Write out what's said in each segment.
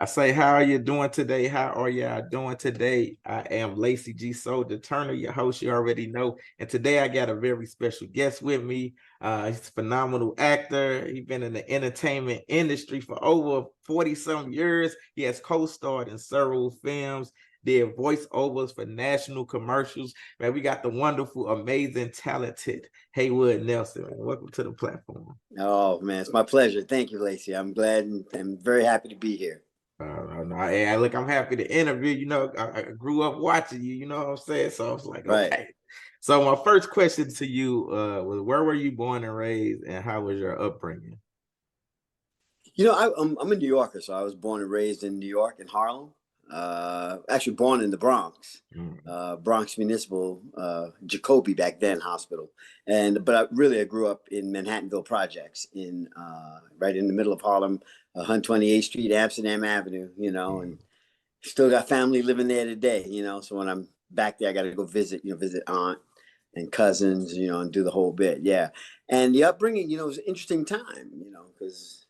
I say, how are you doing today? How are y'all doing today? I am Lacey G. Souldier Turner, your host, you already know. And today I got a very special guest with me. He's a phenomenal actor. He's been in the entertainment industry for over 40-some years. He has co-starred in several films, did voiceovers for national commercials. Man, we got the wonderful, amazing, talented Haywood Nelson. Man, welcome to the platform. Oh, man, it's my pleasure. Thank you, Lacey. I'm glad and I'm very happy to be here. No. Hey, look, I'm happy to interview. I grew up watching you. You know what I'm saying? So I was like, Right. okay. So my first question to you was, where were you born and raised, and how was your upbringing? I'm a New Yorker, so I was born and raised in New York, in Harlem. Actually born in the Bronx, Bronx Municipal, Jacoby back then hospital. But I grew up in Manhattanville Projects right in the middle of Harlem, 128th Street, Amsterdam Avenue, and still got family living there today, so when I'm back there, I got to go visit aunt and cousins, and do the whole bit. Yeah. And the upbringing, was an interesting time, because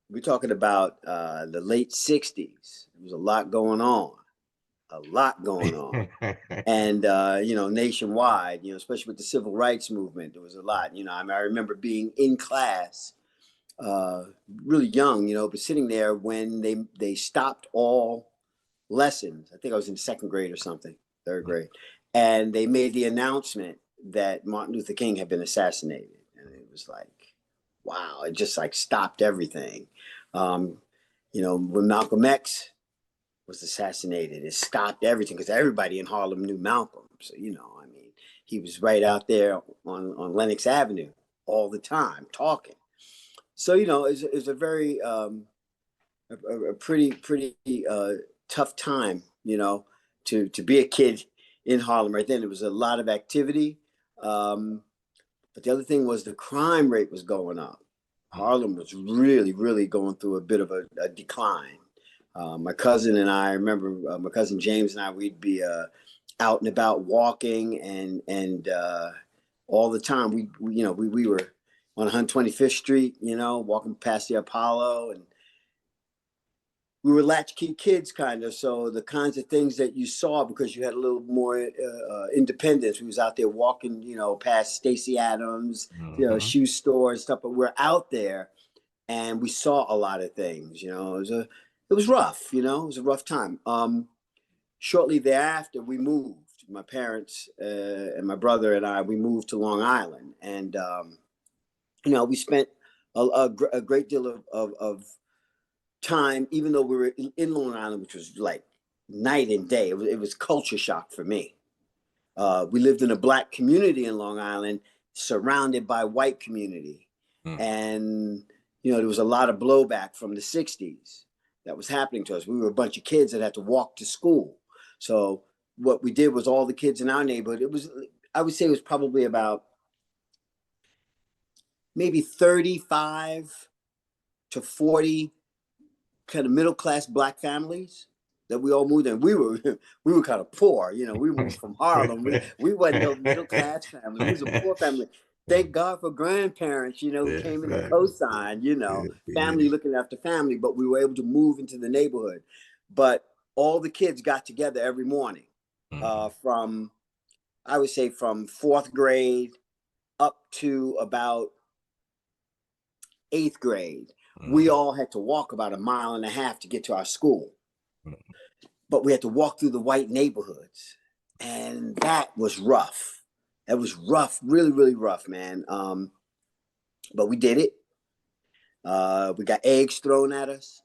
we're talking about the late 60s. There was a lot going on. And, nationwide, especially with the civil rights movement, there was a lot. I remember being in class really young, but sitting there when they stopped all lessons. I think I was in second grade or something, third grade. And they made the announcement that Martin Luther King had been assassinated. And it was like, wow, it just like stopped everything. When Malcolm X was assassinated, it stopped everything because everybody in Harlem knew Malcolm. So, he was right out there on Lenox Avenue all the time talking. So, it's a very, a pretty tough time, to be a kid in Harlem right then. There was a lot of activity. But the other thing was the crime rate was going up. Harlem was really, really going through a bit of a decline. My cousin and I remember my cousin James and I, we'd be out and about walking and all the time we were on 125th Street, walking past the Apollo, and we were latchkey kids kind of. So the kinds of things that you saw, because you had a little more independence. We was out there walking, past Stacey Adams, shoe store and stuff, but we're out there and we saw a lot of things, it was rough, it was a rough time. Shortly thereafter, we moved. My parents and my brother and I, we moved to Long Island, and we spent a great deal of time, even though we were in Long Island, which was like night and day. It was culture shock for me. We lived in a Black community in Long Island, surrounded by white community, and there was a lot of blowback from the 60s that was happening to us. We were a bunch of kids that had to walk to school. So what we did was, all the kids in our neighborhood, I would say it was probably about maybe 35 to 40 kind of middle-class Black families that we all moved in. We were kind of poor, we moved from Harlem. We wasn't no middle-class family. We was a poor family. Thank God for grandparents, who came in and co-signed, family looking after family, but we were able to move into the neighborhood. But all the kids got together every morning from, I would say, from fourth grade up to about eighth grade. We all had to walk about 1.5 miles to get to our school. But we had to walk through the white neighborhoods. And that was rough. That was rough, really, really rough, man. But we did it. We got eggs thrown at us.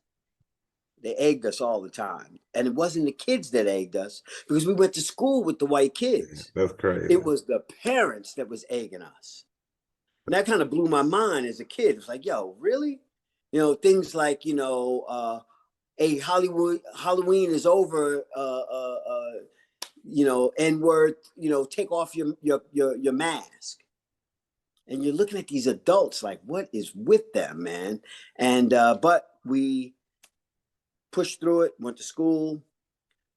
They egged us all the time. And it wasn't the kids that egged us, because we went to school with the white kids. That's crazy. It was the parents that was egging us. And that kind of blew my mind as a kid. It was like, yo, really? things like, hey, Halloween is over, N-word, take off your mask. And you're looking at these adults like, what is with them, man? And but we pushed through it, went to school.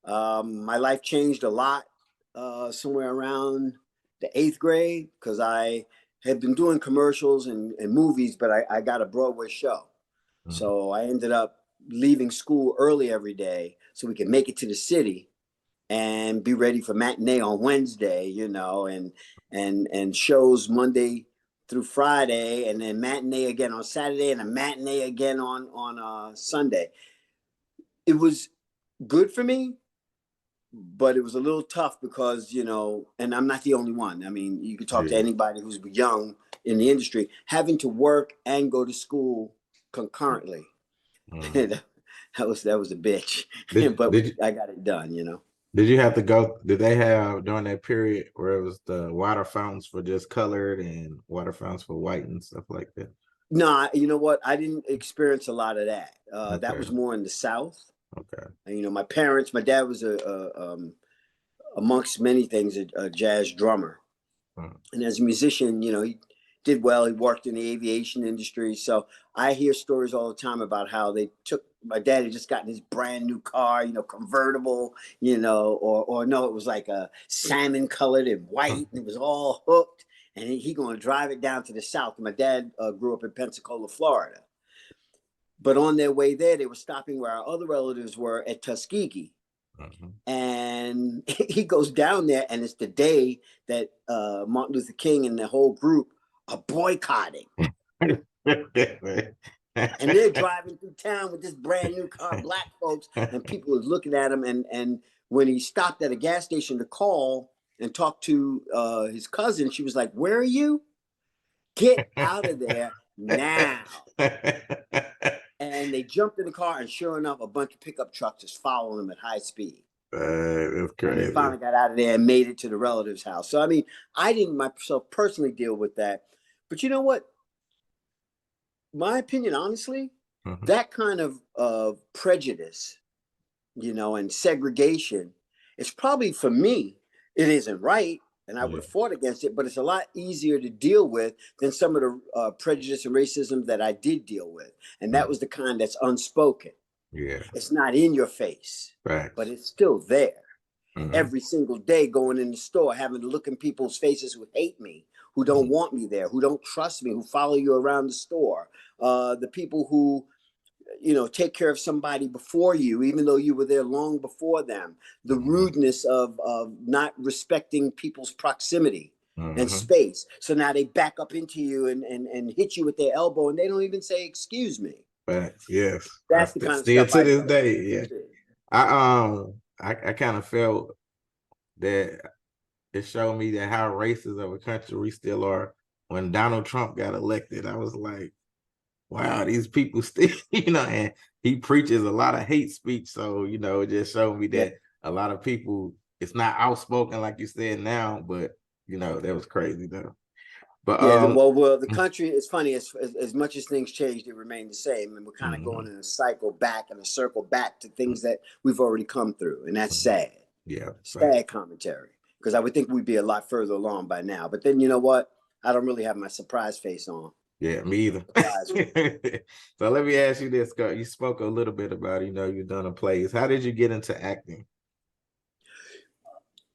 My life changed a lot somewhere around the 8th grade, because I had been doing commercials and movies, but I got a Broadway show. So I ended up leaving school early every day so we could make it to the city and be ready for matinee on Wednesday, and shows Monday through Friday, and then matinee again on Saturday, and a matinee again on Sunday. It was good for me, but it was a little tough because, and I'm not the only one. I mean, you could talk to anybody who's young in the industry, having to work and go to school concurrently. that was a bitch. But I got it done. Did you have to go? Did they have during that period where it was the water fountains for just colored and water fountains for white and stuff like that? No, you know what? I didn't experience a lot that. That was Okay. more in the South. Okay. And, my dad was amongst many things, a jazz drummer. And as a musician, he did well. He worked in the aviation industry. So I hear stories all the time about how they took, my dad had just gotten his brand new car, convertible, or no, it was like a salmon colored and white, and it was all hooked. And he going to drive it down to the South. My dad grew up in Pensacola, Florida. But on their way there, they were stopping where our other relatives were at Tuskegee. And he goes down there, and it's the day that Martin Luther King and the whole group are boycotting. And they're driving through town with this brand new car, black folks, and people are looking at him. And when he stopped at a gas station to call and talk to his cousin, she was like, "Where are you? Get out of there now." And they jumped in the car, and sure enough, a bunch of pickup trucks is following them at high speed. That's crazy. And they finally got out of there and made it to the relative's house. So, I mean, I didn't myself personally deal with that. But you know what? My opinion, honestly, that kind of prejudice, and segregation, it's probably, for me, it isn't right. And I would have fought against it, but it's a lot easier to deal with than some of the prejudice and racism that I did deal with. And that was the kind that's unspoken. Yeah. It's not in your face, but it's still there. Every single day, going in the store, having to look in people's faces who hate me, who don't want me there, who don't trust me, who follow you around the store. The people who, take care of somebody before you, even though you were there long before them. The rudeness of not respecting people's proximity and space. So now they back up into you and hit you with their elbow, and they don't even say, "Excuse me." Yes. That's the kind of Still stuff to I this day. Yeah. I kind of felt that it showed me that how racist of a country we still are. When Donald Trump got elected, I was like, wow, these people still, and he preaches a lot of hate speech. So, it just showed me that a lot of people, it's not outspoken like you said now, but that was crazy though. But well, the country, it's funny, as much as things changed, it remained the same, and we're kind of going in a cycle back and a circle back to things that we've already come through, and that's sad. Yeah, sad commentary, because I would think we'd be a lot further along by now. But then, you know what? I don't really have my surprise face on. Yeah, me either. So let me ask you this, Scott. You spoke a little bit about, you've done a plays. How did you get into acting?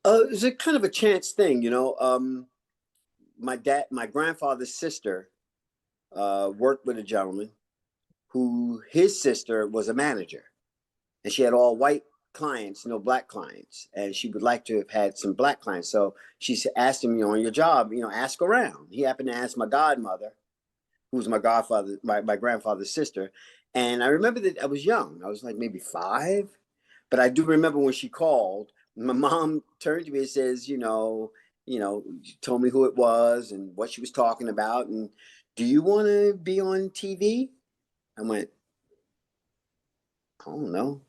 It was a kind of a chance thing, my grandfather's sister worked with a gentleman who, his sister was a manager, and she had all white clients, no black clients, and she would like to have had some black clients. So she asked him, on your job, ask around. He happened to ask my godmother, who was my grandfather's sister. And I remember that I was young. I was like maybe 5, but I do remember when she called, my mom turned to me and says, told me who it was and what she was talking about. And, do you want to be on TV? I went, I don't know.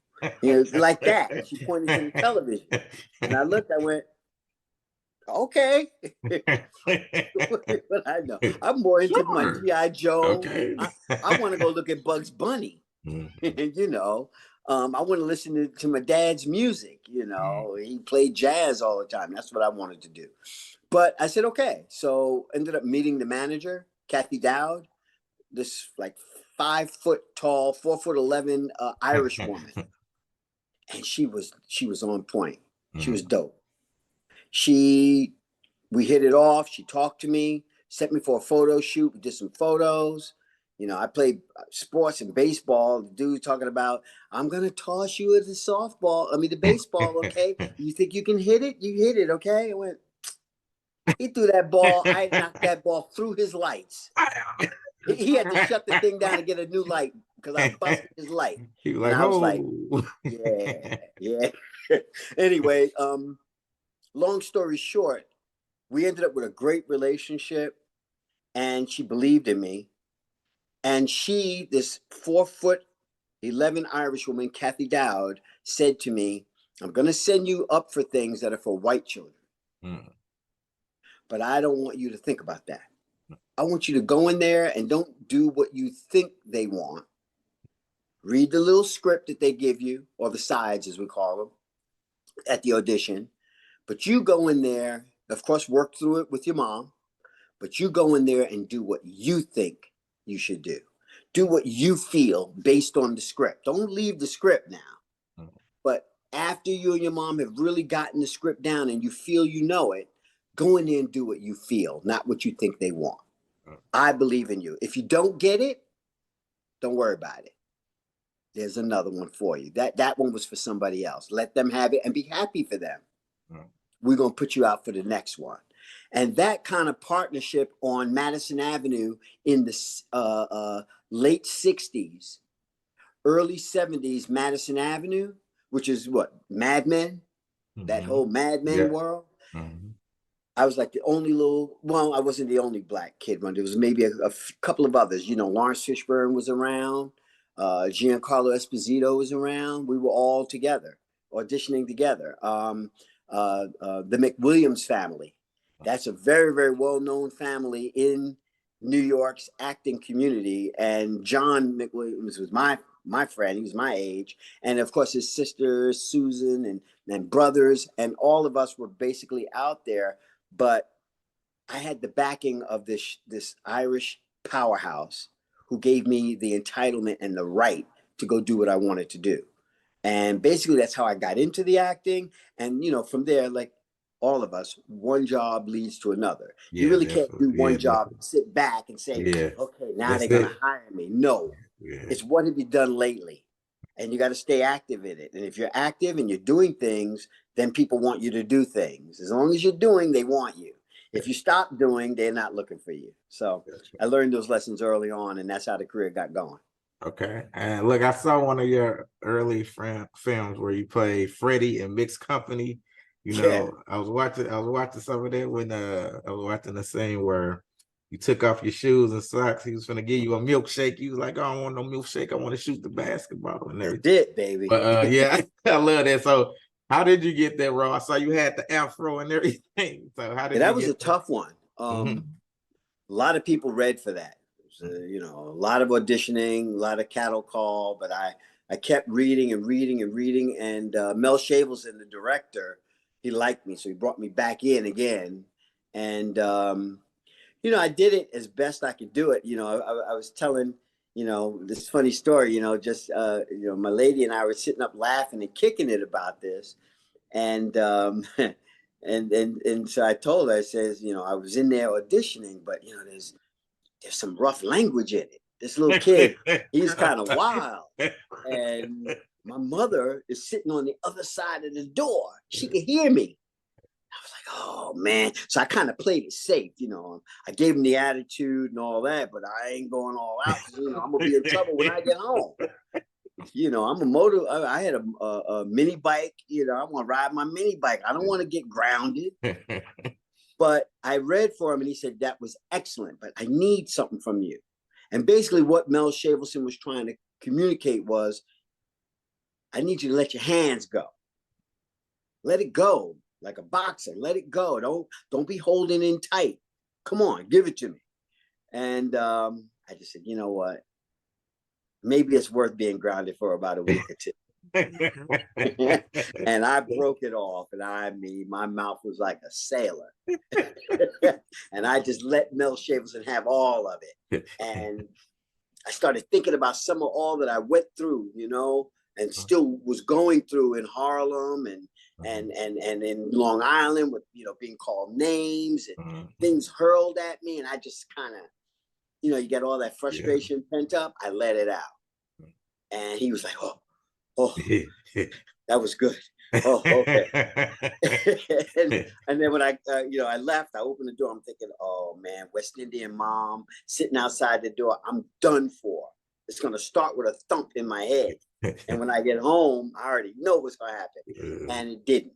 Like that. And she pointed to the television. And I looked, I went, Okay. What I know. I'm more into my Sure. G.I. Joe. Okay. I want to go look at Bugs Bunny. Mhm. You know, I want to listen to my dad's music. You know, he played jazz all the time. That's what I wanted to do. But I said, okay. So ended up meeting the manager, Kathy Dowd, this like 5 foot tall, 4'11" Irish woman. And she was on point. She was Mhm. dope. She We hit it off. She talked to me, sent me for a photo shoot. We did some photos. You know, I played sports and baseball. The dude talking about, I'm gonna toss you at the softball. I mean the baseball, okay? You think you can hit it? You hit it, okay? I went, he threw that ball. I knocked that ball through his lights. He had to shut the thing down and get a new light because I busted his light. He was And like, I was like, oh. yeah, yeah. Anyway, long story short, we ended up with a great relationship, and she believed in me. And she, this 4'11" Irish woman, Kathy Dowd, said to me, I'm going to send you up for things that are for white children, Mm. but I don't want you to think about that. I want you to go in there and don't do what you think they want. Read the little script that they give you, or the sides, as we call them, at the audition. But you go in there, of course, work through it with your mom, but you go in there and do what you think you should do. Do what you feel based on the script. Don't leave the script now. Mm. But after you and your mom have really gotten the script down and you feel you know it, go in there and do what you feel, not what you think they want. I believe in you. If you don't get it, don't worry about it. There's another one for you. That one was for somebody else. Let them have it and be happy for them. Mm. We're going to put you out for the next one. And that kind of partnership on Madison Avenue in the late 60s, early 70s, Madison Avenue, which is what, Mad Men, that whole Mhm. Mad Men Yeah. world. Mhm. I was like the only well, I wasn't the only black kid running. There was maybe a couple of others. You know, Lawrence Fishburne was around. Giancarlo Esposito was around. We were all together, auditioning together. The McWilliams family. That's a very, very well-known family in New York's acting community. And John McWilliams was my friend. He was my age. And of course, his sister, Susan, and brothers. And all of us were basically out there, but I had the backing of this Irish powerhouse who gave me the entitlement and the right to go do what I wanted to do. And basically that's how I got into the acting. And you know, from there, like all of us, one job leads to another. You Yeah, really can't do definitely. Yeah, one job, definitely. sit back and say, Yeah, okay, now that's they're gonna it. hire me. No, Yeah. it's what have you done lately? And you got to stay active in it. And if you're active and you're doing things, then people want you to do things. As long as you're doing, they want you. If you stop doing, they're not looking for you. So I learned those lessons early on, and that's how the career got going. Okay. And look, I saw one of your early films where you played Freddie in Mixed Company. You Yeah, know, I was watching some of that when I was watching the scene where you took off your shoes and socks. He was gonna give you a milkshake. You was like, I don't want no milkshake. I want to shoot the basketball and that's everything. it, baby. But yeah, I love that. So how did you get that role? I saw you had the afro and everything. So how Yeah, did you that was a get that? tough one. Mm-hmm. A lot of people read for that. You know, a lot of auditioning, a lot of cattle call, but I kept reading and reading and reading. And Mel Shavelson, the director, he liked me, so he brought me back in again. And you know, I did it as best I could do it. You know, I was telling, you know, this funny story. You know, just you know, my lady and I were sitting up laughing and kicking it about this, and and so I told her, I says, you know, I was in there auditioning, but you know, there's some rough language in it. This little kid, he's kind of wild, and my mother is sitting on the other side of the door. She could hear me. I was like, oh man. So I kind of played it safe, you know. I gave him the attitude and all that, but I ain't going all out because you know I'm gonna be in trouble when I get home. You know, I'm a motor. I had a mini bike. You know, I want to ride my mini bike. I don't want to get grounded. But I read for him, and he said that was excellent. But I need something from you. And basically, what Mel Shavelson was trying to communicate was, I need you to let your hands go. Let it go. like a boxer. Let it go. Don't be holding in tight. Come on, give it to me. And I just said, you know what? Maybe it's worth being grounded for about a week or two. And I broke it off, and I mean, my mouth was like a sailor. And I just let Mel Shavelson have all of it. And I started thinking about some of all that I went through, you know, and still was going through in Harlem and in Long Island with, you know, being called names and things hurled at me. And I just kind of, you know, you get all that frustration pent up. I let it out. And he was like, oh, that was good. Oh, okay. and then when I, you know, I left, I opened the door. I'm thinking, oh man, West Indian mom sitting outside the door. I'm done for. It's going to start with a thump in my head. And when I get home, I already know what's going to happen. And it didn't.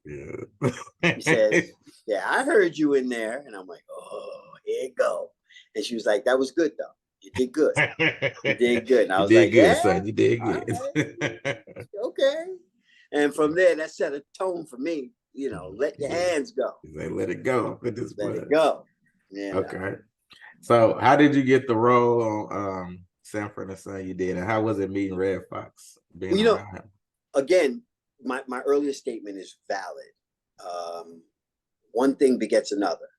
He says, yeah, I heard you in there. And I'm like, oh, here you go. And she was like, that was good though. You did good. You did good. And I was like, yeah, son. You did good. Right. Okay. And from there, that set a tone for me. You know, let your hands go. Let it go. Let it go. Yeah. Okay. So, how did you get the role on Sanford and Son? You did, and how was it meeting Red Fox? Being you know, around him? Again, my earlier statement is valid. One thing begets another,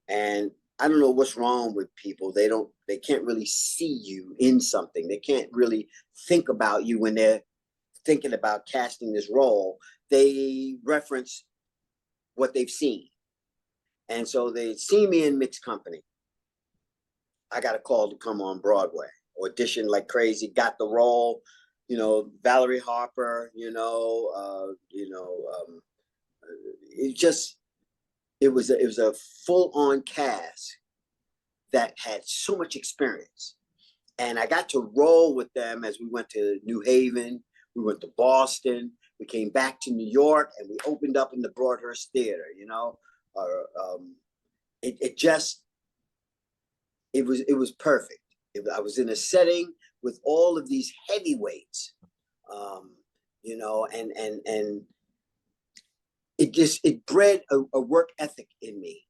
and I don't know what's wrong with people. They can't really see you in something. They can't really think about you when they're thinking about casting this role. They reference what they've seen. And so they see me in Mixed Company. I got a call to come on Broadway, auditioned like crazy, got the role, you know, Valerie Harper, it was a full-on cast that had so much experience. And I got to roll with them as we went to New Haven, we went to Boston, we came back to New York, and we opened up in the Broadhurst Theater, you know. It was perfect. I was in a setting with all of these heavyweights, you know, and it bred a work ethic in me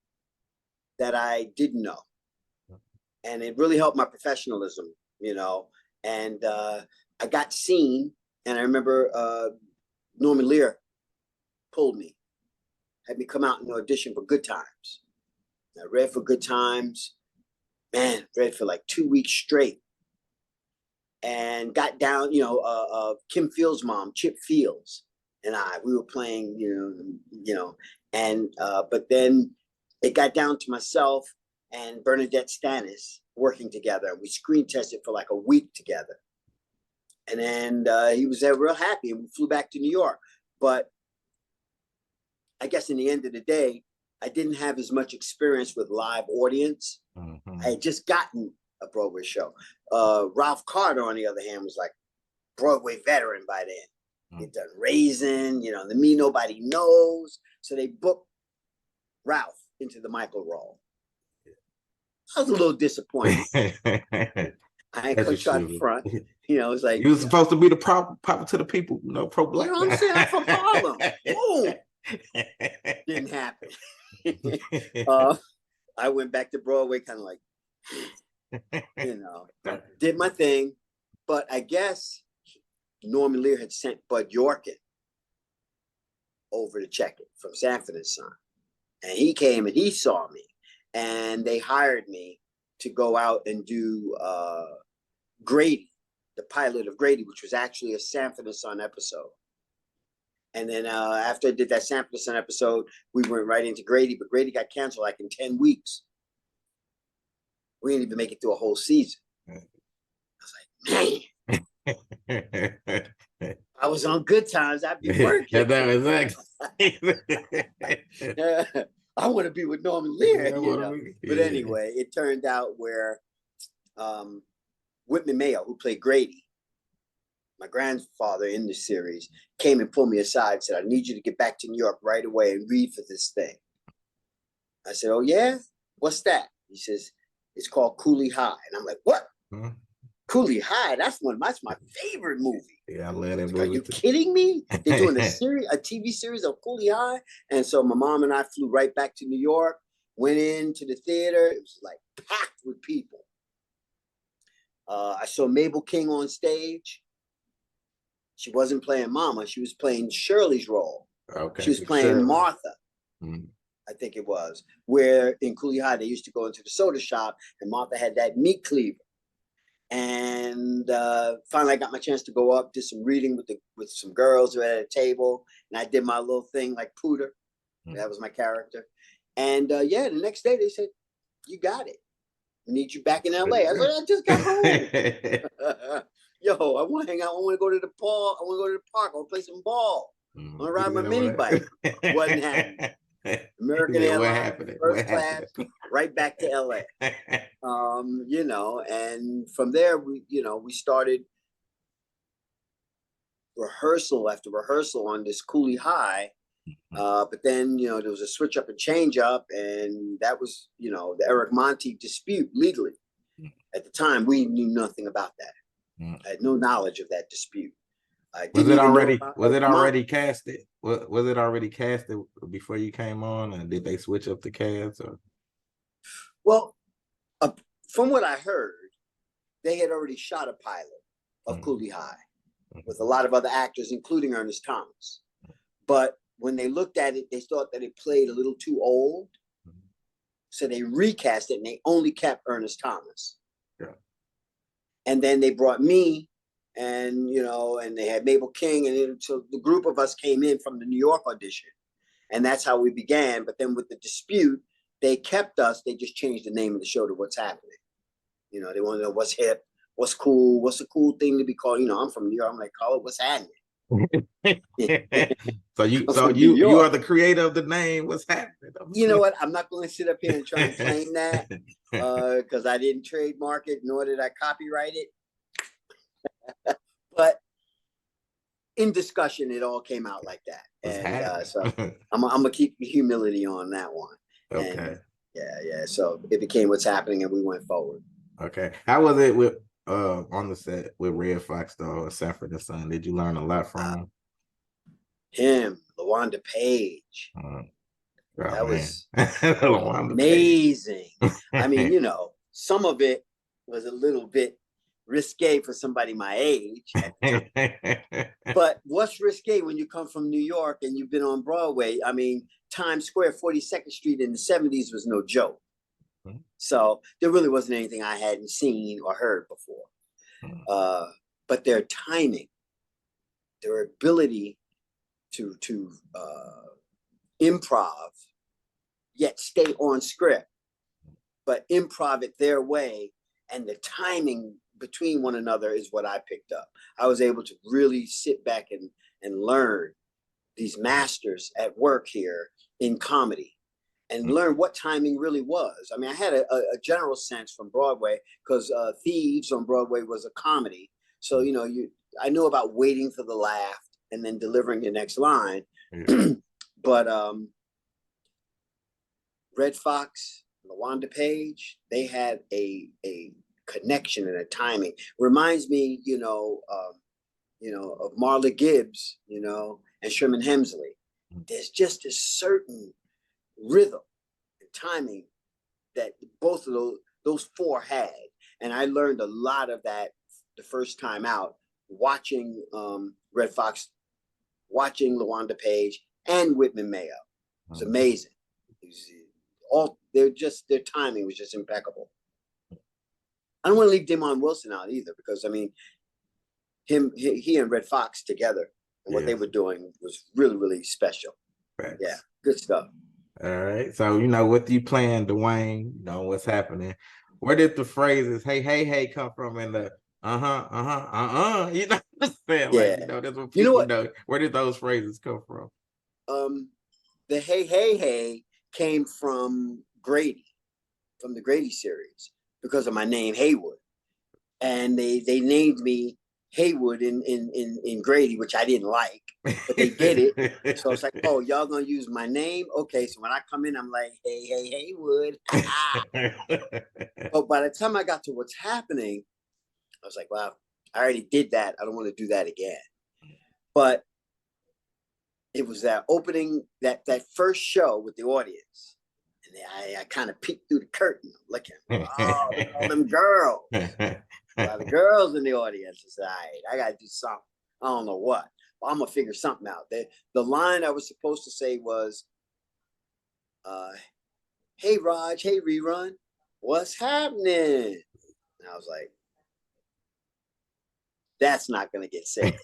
that I didn't know. And it really helped my professionalism, you know. And I got seen, and I remember Norman Lear pulled me, had me come out and audition for Good Times. I read for Good Times, man, read for like 2 weeks straight, and got down, you know, Kim Fields' mom, Chip Fields, and we were playing, and but then it got down to myself and Bernadette Stanis working together. We screen tested for like a week together. And then he was there real happy, and we flew back to New York. But I guess in the end of the day, I didn't have as much experience with live audience. I had just gotten a Broadway show. Ralph Carter, on the other hand, was like Broadway veteran by then. He'd done Raisin, you know, the Me Nobody Knows. So they booked Ralph into the Michael role. I was a little disappointed. I ain't gonna try to front. You know, it's like you was supposed to be the papa to the people, you know, pro-black. You know what I'm saying? I'm from Harlem. Boom. Didn't happen. I went back to Broadway kind of like, you know, did my thing. But I guess Norman Lear had sent Bud Yorkin over to check it from Sanford and Son. And he came and he saw me. And they hired me to go out and do Grady, the pilot of Grady, which was actually a Sanford and Son episode. And then after I did that Sanford and Son episode, we went right into Grady, but Grady got canceled like in 10 weeks. We didn't even make it through a whole season. I was like, man, I was on Good Times. I'd be working. I want to be with Norman Lear, you know. But anyway, it turned out where Whitman Mayo, who played Grady, my grandfather in the series, came and pulled me aside and said, I need you to get back to New York right away and read for this thing. I said, oh, yeah? What's that? He says, it's called Cooley High. And I'm like, what? Cooley High. That's my favorite movie. Yeah, I love that Like, are movie you too. kidding me? They're doing a TV series of Cooley High, and so my mom and I flew right back to New York. Went into the theater. It was like packed with people. I saw Mabel King on stage. She wasn't playing Mama. She was playing Shirley's role. She Okay, was playing Shirley. Martha. I think it was, where in Cooley High they used to go into the soda shop and Martha had that meat cleaver. And finally I got my chance to go up, did some reading with some girls who were at a table, and I did my little thing like Pooter. That was my character. And yeah, the next day they said, "You got it. We need you back in LA." I said, "I just got home." Yo, I want to hang out. I want to go to the ball. I want to go to the park. I want to play some ball. I want to ride my mini bike. Wasn't happening. American Airlines, first class, right back to LA. You know, and from there we started rehearsal after rehearsal on this Cooley High. But then, there was a switch up and change up, and that was, the Eric Monti dispute legally. At the time, we knew nothing about that. I had no knowledge of that dispute. I didn't even know about was it already casted? Was it already casted before you came on, and did they switch up the cast? Or? Well, from what I heard, they had already shot a pilot of Cooley High with a lot of other actors, including Ernest Thomas. But when they looked at it, they thought that it played a little too old. So they recast it and they only kept Ernest Thomas. Yeah. And then they brought me and, and they had Mabel King. And so the group of us came in from the New York audition. And that's how we began. But then with the dispute, they kept us. They just changed the name of the show to What's Happening. They want to know what's hip, what's cool, what's a cool thing to be called. I'm from New York. I'm like, call it What's Happening. So you are the creator of the name. What's happening? You know what? I'm not going to sit up here and try and claim that because I didn't trademark it, nor did I copyright it. But in discussion, it all came out like that, and so I'm gonna keep humility on that one. Okay. And yeah. So it became What's Happening, and we went forward. Okay. How was it with on the set with Red Fox though, or Sanford and Son? Did you learn a lot from him? LaWanda Page. That was amazing. I mean, some of it was a little bit risque for somebody my age. But what's risque when you come from New York and you've been on Broadway? I mean, Times Square, 42nd Street in the 70s was no joke. So there really wasn't anything I hadn't seen or heard before. But their timing, their ability to improv, yet stay on script, but improv it their way, and the timing between one another is what I picked up. I was able to really sit back and learn these masters at work here in comedy and learn what timing really was. I mean, I had a general sense from Broadway because Thieves on Broadway was a comedy. So, I knew about waiting for the laugh and then delivering the next line. But Red Fox, LaWanda Page, they had a connection and a timing. Reminds me, of Marla Gibbs, and Sherman Hemsley. There's just a certain rhythm and timing that both of those four had. And I learned a lot of that the first time out, watching Red Fox, watching LaWanda Page and Whitman Mayo. It's amazing. Their timing was just impeccable. I don't want to leave Damon Wilson out either, because I mean, he and Red Fox together and what they were doing was really, really special. Right. Yeah, good stuff. All right. So what you playing, Dwayne? What's happening? Where did the phrases "hey, hey, hey" come from? In the You know what I'm saying? Like, that's what people know. Where did those phrases come from? The "hey, hey, hey" came from Grady, from the Grady series, because of my name Haywood, and they named me Haywood in Grady, which I didn't like, but they did it. So it's like, oh, y'all gonna use my name? Okay, so when I come in, I'm like, hey, hey, Haywood. But by the time I got to What's Happening, I was like, wow, I already did that. I don't want to do that again. But it was that opening, that first show with the audience. And I kind of peeked through the curtain, looking, oh, look at all them girls. A lot of girls in the audience. I said, all right, I got to do something. I don't know what. But I'm going to figure something out. The line I was supposed to say was, hey, Raj, hey, Rerun, what's happening? And I was like, that's not going to get said.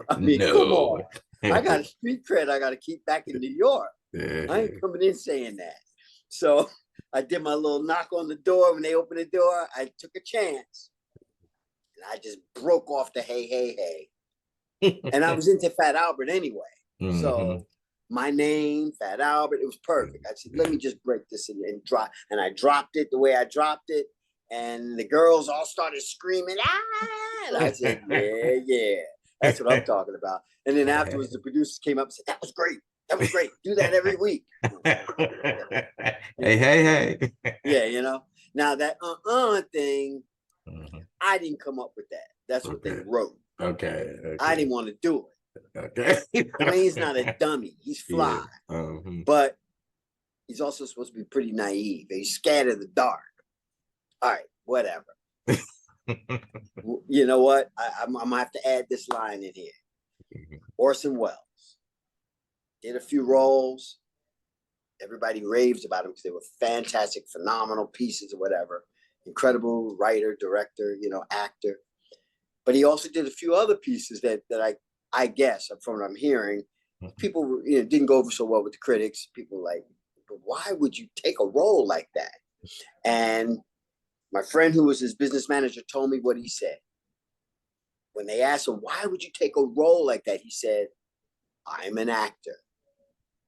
I mean, no. Come on. I got a street cred I got to keep back in New York. I ain't coming in saying that. So I did my little knock on the door. When they opened the door, I took a chance. And I just broke off the hey, hey, hey. And I was into Fat Albert anyway. Mm-hmm. So my name, Fat Albert, it was perfect. I said, let me just break this and drop. And I dropped it the way I dropped it. And the girls all started screaming, ah! And I said, yeah, yeah. That's what I'm talking about. And then afterwards, the producers came up and said, that was great. That was great. Do that every week. Hey, hey, hey. Yeah, you know. Now that thing, I didn't come up with that. That's what they wrote. Okay. I didn't want to do it. Okay. Dwayne's not a dummy. He's fly. Yeah. But he's also supposed to be pretty naive. He's scared of the dark. All right, whatever. You know what? I'm going to have to add this line in here. Orson Welles did a few roles. Everybody raves about them because they were fantastic, phenomenal pieces or whatever. Incredible writer, director, you know, actor. But he also did a few other pieces that I guess, from what I'm hearing, people didn't go over so well with the critics. People were like, but why would you take a role like that? And my friend who was his business manager told me what he said. When they asked him, why would you take a role like that? He said, I'm an actor,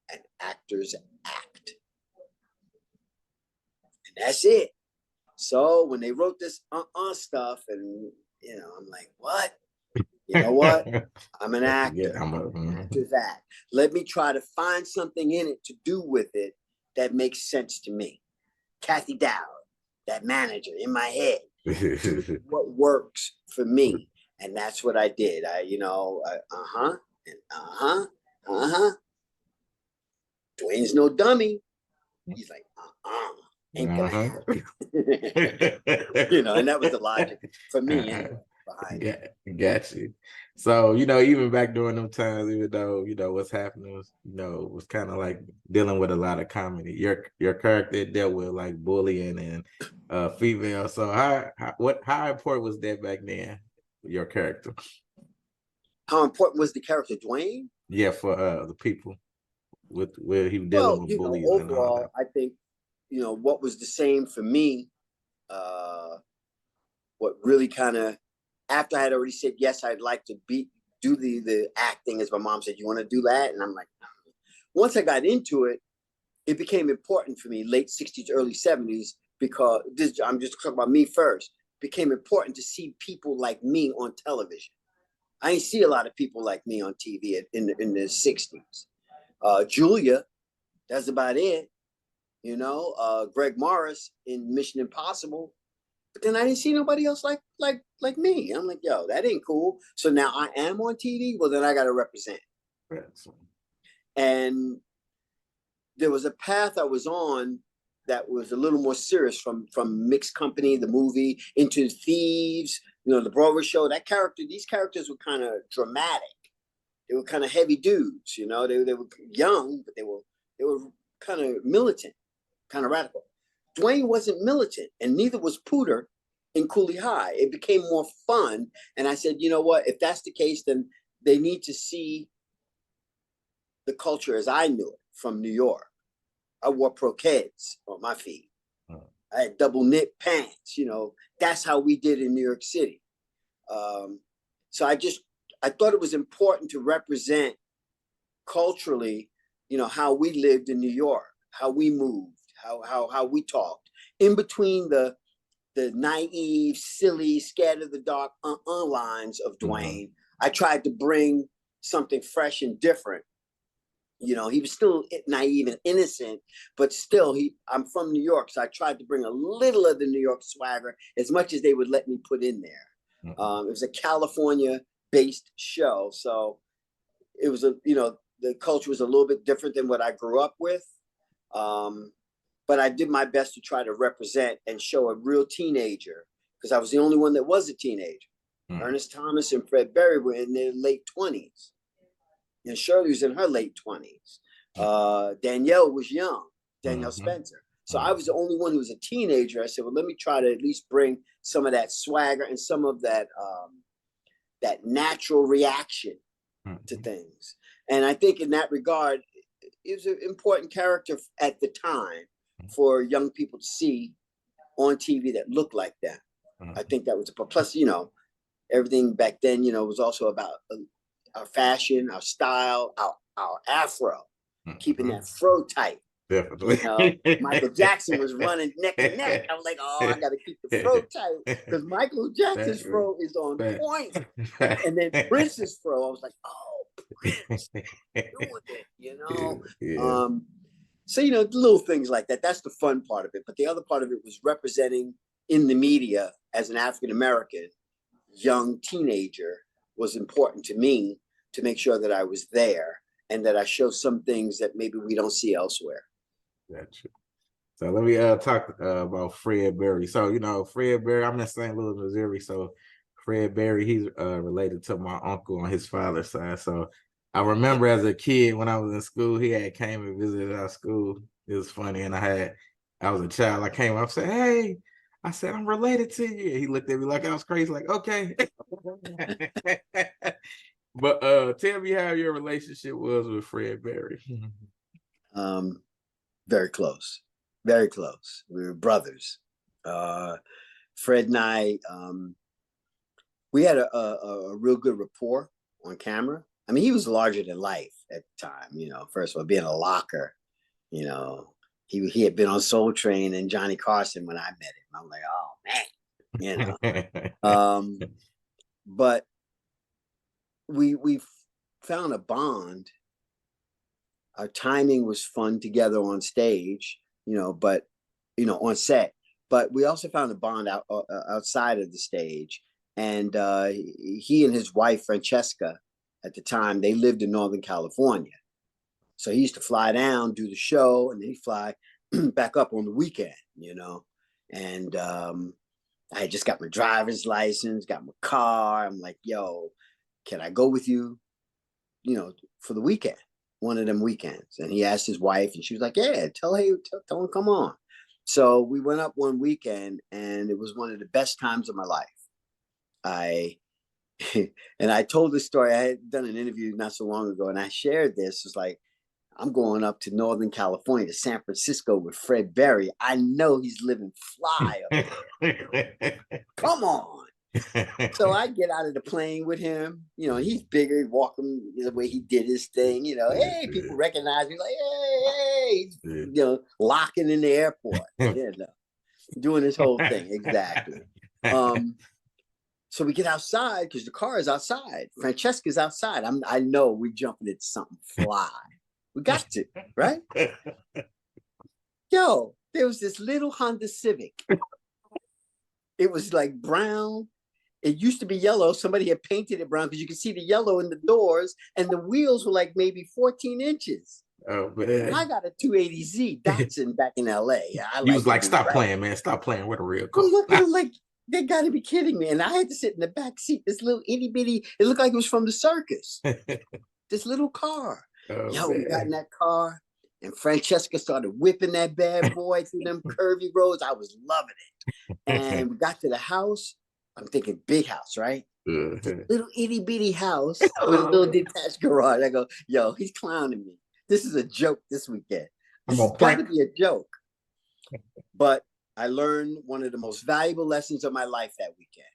and actors act. And that's it. So when they wrote this stuff, and, I'm like, what? You know what? I'm an actor. Yeah, actors act. Let me try to find something in it to do with it that makes sense to me. Kathy Dowd, that manager in my head, what works for me. And that's what I did. Dwayne's no dummy. He's like, ain't gonna happen. And that was the logic for me anyway. Got you. So, even back during them times, even though, what's happening was, was kind of like dealing with a lot of comedy. Your character dealt with like bullying and female. So how important was that back then, your character? How important was the character, Dwayne? Yeah, for the people where he was dealing with bullies. Overall, I think, what was the same for me, what really kind of, after I had already said, yes, I'd like to do the acting, as my mom said, you want to do that? And I'm like, no. Once I got into it, it became important for me, late 60s, early 70s, because I'm just talking about me first, became important to see people like me on television. I ain't see a lot of people like me on TV in the 60s. Julia, that's about it. Greg Morris in Mission Impossible. But then I didn't see nobody else like me. I'm like, yo, that ain't cool. So now I am on TV. Well, then I got to represent. And there was a path I was on that was a little more serious, from Mixed Company, the movie, into Thieves, the Broadway show. These characters were kind of dramatic. They were kind of heavy dudes, they were young, but they were kind of militant, kind of radical. Dwayne wasn't militant, and neither was Pooter in Cooley High. It became more fun. And I said, you know what? If that's the case, then they need to see the culture as I knew it from New York. I wore croquettes on my feet. I had double knit pants. That's how we did in New York City. So I thought it was important to represent culturally, how we lived in New York, how we moved, how we talked, in between the naive, silly, scared of the dark lines of Dwayne. I tried to bring something fresh and different You know, he was still naive and innocent, but still, I'm from New York, so I tried to bring a little of the New York swagger as much as they would let me put in there. It was a California-based show, so it was the culture was a little bit different than what I grew up with. But I did my best to try to represent and show a real teenager, because I was the only one that was a teenager. Ernest Thomas and Fred Berry were in their late 20s. And Shirley was in her late 20s. Danielle was young, Danielle Spencer. So I was the only one who was a teenager. I said, well, let me try to at least bring some of that swagger and some of that that natural reaction to things. And I think in that regard, it was an important character at the time for young people to see on TV that looked like that. I think that was plus, everything back then, was also about our fashion, our style, our afro, keeping that fro tight. Definitely. Michael Jackson was running neck and neck. I was like, oh, I got to keep the fro tight, because Michael Jackson's fro is on point. And then Prince's fro, I was like, oh, Prince doing it, So, little things like that. That's the fun part of it. But the other part of it was representing in the media as an African-American young teenager was important to me, to make sure that I was there and that I show some things that maybe we don't see elsewhere. Gotcha. So let me talk about Fred Berry. So, Fred Berry, I'm in St. Louis, Missouri. So Fred Berry, he's related to my uncle on his father's side. So I remember as a kid when I was in school, he had came and visited our school. It was funny. And I was a child. I came up and said, hey, I said, I'm related to you. He looked at me like I was crazy, like, okay. But tell me how your relationship was with Fred Berry. Very close. Very close. We were brothers. Fred and I, we had a real good rapport on camera. I mean, he was larger than life at the time, first of all, being a locker, he had been on Soul Train and Johnny Carson when I met him. I'm like, oh man, but we found a bond. Our timing was fun together on stage, but on set. But we also found a bond outside of the stage. And he and his wife Francesca, at the time, they lived in Northern California. So he used to fly down, do the show, and then he'd fly back up on the weekend, And I had just got my driver's license, got my car. I'm like, yo, can I go with you, for the weekend, one of them weekends? And he asked his wife, and she was like, yeah, tell him, come on. So we went up one weekend, and it was one of the best times of my life. And I told this story. I had done an interview not so long ago, and I shared this. It's like, I'm going up to Northern California, to San Francisco with Fred Berry. I know he's living fly up there. Come on. So I get out of the plane with him. He's bigger, walking the way he did his thing. Hey, people recognize me, like, hey, locking in the airport, doing his whole thing. Exactly. So we get outside, because the car is outside. Francesca's outside. I know we're jumping into something fly. We got to, right? Yo, there was this little Honda Civic. It was like brown. It used to be yellow. Somebody had painted it brown, because you could see the yellow in the doors, and the wheels were like maybe 14 inches. Oh man! I got a 280Z Datsun back in LA. You was like, stop playing, man. Stop playing with a real car. I'm looking like, they got to be kidding me. And I had to sit in the back seat. This little itty bitty, it looked like it was from the circus. This little car. Oh, we got in that car, and Francesca started whipping that bad boy through them curvy roads. I was loving it. And we got to the house. I'm thinking big house, right? Little itty bitty house with a little detached garage. I go, yo, he's clowning me. This is a joke this weekend. This has got to be a joke. But I learned one of the most valuable lessons of my life that weekend.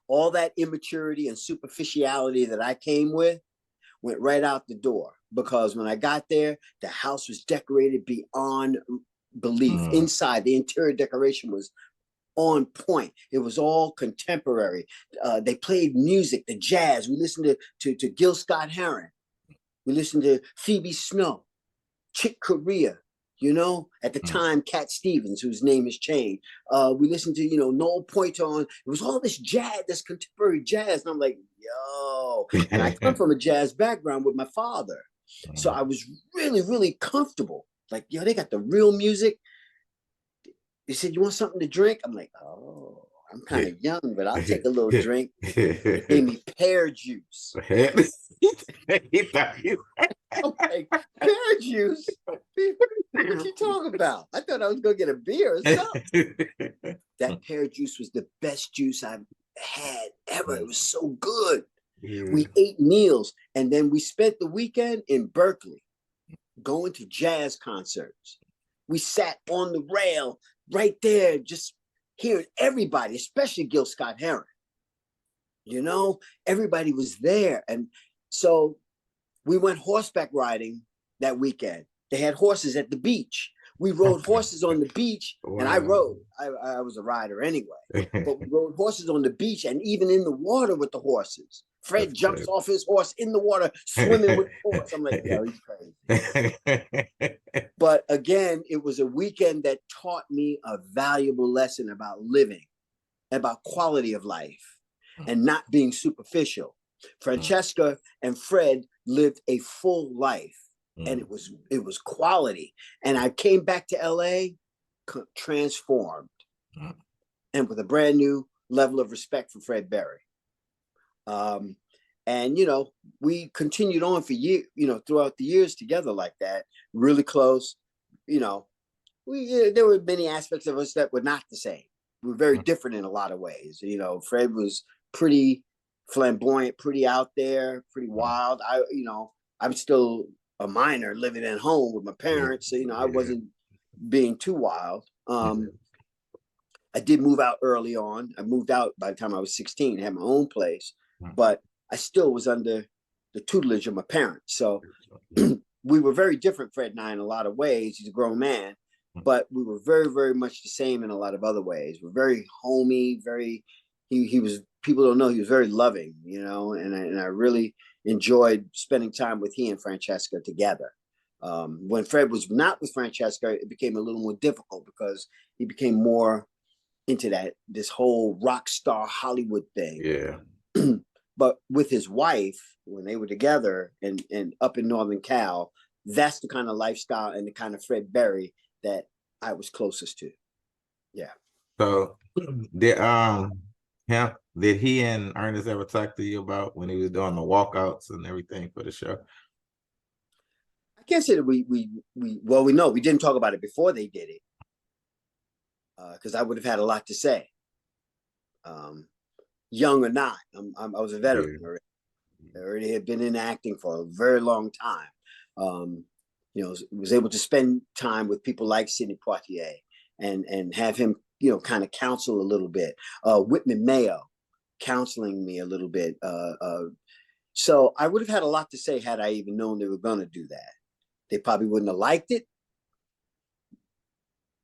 All that immaturity and superficiality that I came with went right out the door, because when I got there, the house was decorated beyond belief. Inside, the interior decoration was on point. It was all contemporary. They played music, the jazz. We listened to Gil Scott-Heron. We listened to Phoebe Snow, Chick Corea, you know, at the time, Cat Stevens, whose name has changed. We listened to, you know, Noel Pointer on, it was all this jazz, this contemporary jazz. And I'm like, yo. And I come from a jazz background with my father. So I was really, really comfortable. Like, yo, they got the real music. They said, you want something to drink? I'm like, oh, I'm kind of young, but I'll take a little drink. They gave me pear juice. I'm like, pear juice? What you talking about? I thought I was going to get a beer or something. That pear juice was the best juice I've had ever. It was so good. Yeah. We ate meals, and then we spent the weekend in Berkeley going to jazz concerts. We sat on the rail right there, just hearing everybody, especially Gil Scott-Heron. You know, everybody was there. And so we went horseback riding that weekend. They had horses at the beach. We rode horses on the beach, and I rode. I was a rider anyway. But we rode horses on the beach and even in the water with the horses. Fred jumps off his horse in the water, swimming with the horse. I'm like, yo, he's crazy. But again, it was a weekend that taught me a valuable lesson about living, about quality of life, and not being superficial. Francesca and Fred lived a full life, and it was quality. And I came back to LA transformed, and with a brand new level of respect for Fred Berry. And you know, we continued on for years, you know, throughout the years together like that, really close. You know, there were many aspects of us that were not the same. We were very different in a lot of ways. You know, Fred was pretty flamboyant, pretty out there, pretty wild. I'm still a minor living at home with my parents, so you know, I wasn't being too wild. I did move out early on. I moved out by the time I was 16, had my own place, but I still was under the tutelage of my parents. So we were very different, Fred and I, in a lot of ways. He's a grown man, but we were very, very much the same in a lot of other ways. We're very homey, he was, people don't know, he was very loving, you know, and I really enjoyed spending time with he and Francesca together. When Fred was not with Francesca, it became a little more difficult because he became more into this whole rock star Hollywood thing. Yeah. But with his wife, when they were together and up in Northern Cal, that's the kind of lifestyle and the kind of Fred Berry that I was closest to. Yeah. So did he and Ernest ever talk to you about when he was doing the walkouts and everything for the show? I can't say that we know we didn't talk about it before they did it, because I would have had a lot to say. Young or not, I was a veteran already. I already had been in acting for a very long time. You know, was able to spend time with people like Sidney Poitier and have him, you know, kind of counsel a little bit. Whitman Mayo counseling me a little bit. So I would have had a lot to say had I even known they were going to do that. They probably wouldn't have liked it.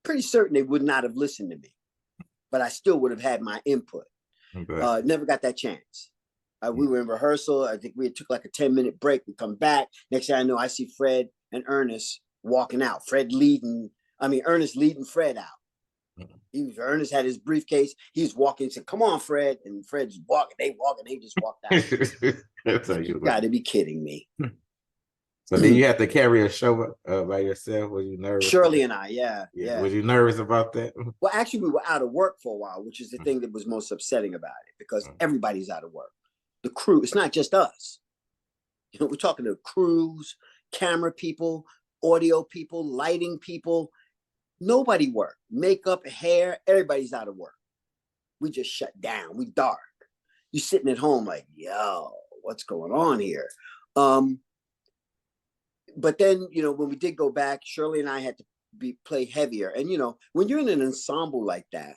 Pretty certain they would not have listened to me, but I still would have had my input. Okay. Never got that chance. We were in rehearsal. I think we took like a 10-minute break. We come back. Next thing I know, I see Fred and Ernest walking out. Ernest leading Fred out. Ernest had his briefcase. He's walking. He said, "Come on, Fred." And Fred's walking. They just walked out. That's how you got to be kidding me. So then you had to carry a show by yourself. Was you nervous? Shirley and I, yeah. Was you nervous about that? Well, actually, we were out of work for a while, which is the thing that was most upsetting about it, because everybody's out of work. The crew, it's not just us. You know, we're talking to crews, camera people, audio people, lighting people. Nobody worked. Makeup, hair, everybody's out of work. We just shut down. We dark. You're sitting at home like, yo, what's going on here? But then, you know, when we did go back, Shirley and I had to play heavier. And, you know, when you're in an ensemble like that,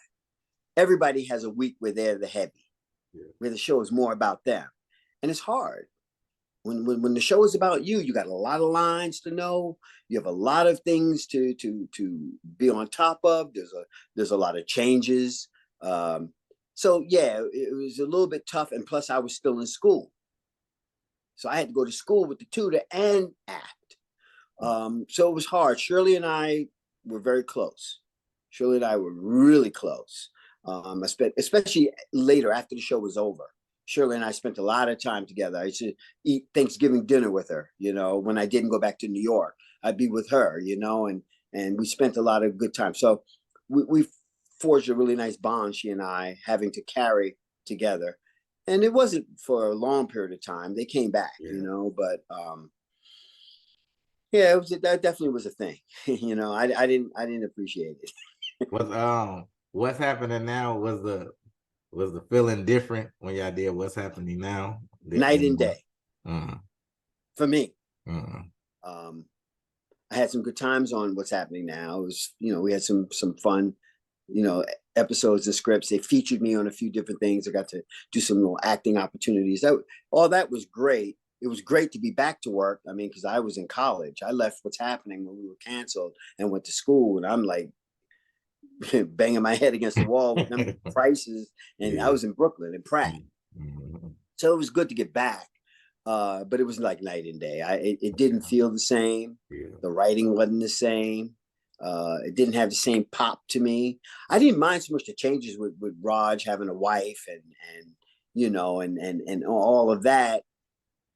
everybody has a week where they're the heavy, where the show is more about them. And it's hard. When the show is about you, you got a lot of lines to know. You have a lot of things to be on top of. There's a lot of changes. So, yeah, it was a little bit tough. And plus, I was still in school. So I had to go to school with the tutor and act. So it was hard. Shirley and I were very close. Shirley and I were really close. I spent, especially later after the show was over, Shirley and I spent a lot of time together. I used to eat Thanksgiving dinner with her, you know, when I didn't go back to New York, I'd be with her, you know, and we spent a lot of good time. So we forged a really nice bond, she and I, having to carry together. And it wasn't for a long period of time. They came back, you know, but yeah, that definitely was a thing. You know, I didn't appreciate it. What's happening now? Was the feeling different when y'all did What's Happening Now? Night and day for me. I had some good times on What's Happening Now. It was, you know, we had some fun, you know, episodes and scripts. They featured me on a few different things. I got to do some little acting opportunities. All that was great. It was great to be back to work. I mean, because I was in college. I left What's Happening when we were canceled and went to school. And I'm like banging my head against the wall with them prices. And I was in Brooklyn and Pratt. So it was good to get back. But it was like night and day. It didn't feel the same. The writing wasn't the same. It didn't have the same pop to me. I didn't mind so much the changes with Raj having a wife and you know and all of that.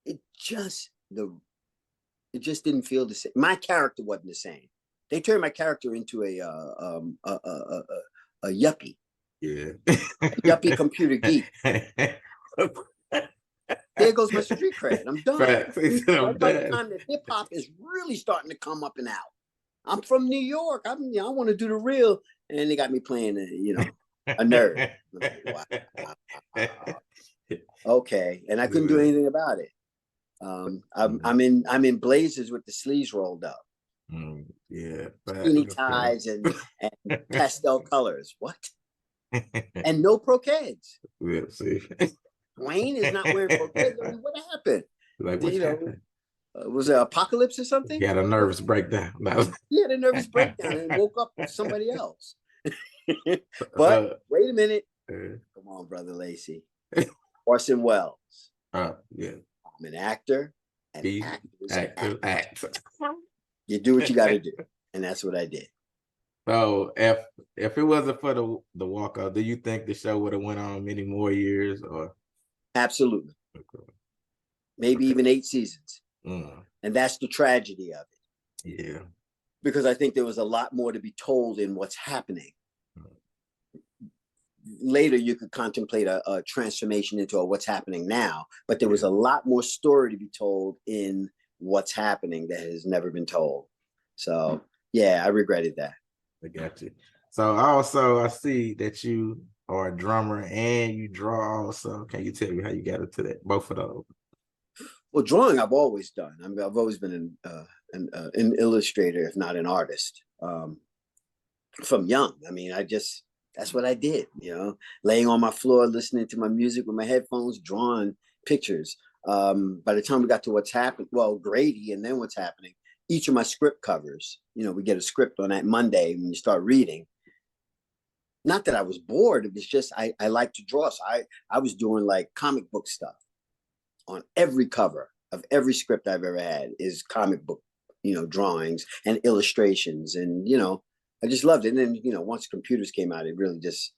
It just didn't feel the same. My character wasn't the same. They turned my character into a yuppie. Yeah. A yuppie computer geek. There goes my street cred. I'm done. Right by the time that hip hop is really starting to come up and out. I'm from New York. I want to do the real, and they got me playing, you know, a nerd. Wow. Okay, and I couldn't do anything about it. I'm in blazers with the sleeves rolled up. Yeah, skinny ties and pastel colors. What? And no croquettes. We'll see. Dwayne is not wearing croquettes. I mean, what happened? Like, what happened? Was it an apocalypse or something? He had a nervous breakdown. He had a nervous breakdown and woke up with somebody else. But wait a minute. Come on, brother Lacey. Orson Welles. Yeah. I'm an actor. And actor. You do what you got to do. And that's what I did. So if it wasn't for the walkout, do you think the show would have went on many more years? Or absolutely. Okay. Maybe even 8 seasons. And that's the tragedy of it. Yeah. Because I think there was a lot more to be told in What's Happening. Later, you could contemplate a transformation into What's Happening Now, but there was a lot more story to be told in What's Happening that has never been told. So, yeah, I regretted that. I got you. So also, I see that you are a drummer and you draw also. Can you tell me how you got into that? Both of those. Well, drawing I've always done. I mean, I've always been an illustrator, if not an artist, from young. I mean, that's what I did, you know, laying on my floor, listening to my music with my headphones, drawing pictures. By the time we got to What's Happening, well, Grady and then What's Happening, each of my script covers, you know, we get a script on that Monday when you start reading. Not that I was bored, it was just I like to draw. So I was doing like comic book stuff. On every cover of every script I've ever had is comic book, you know, drawings and illustrations. And, you know, I just loved it. And then, you know, once computers came out, it really just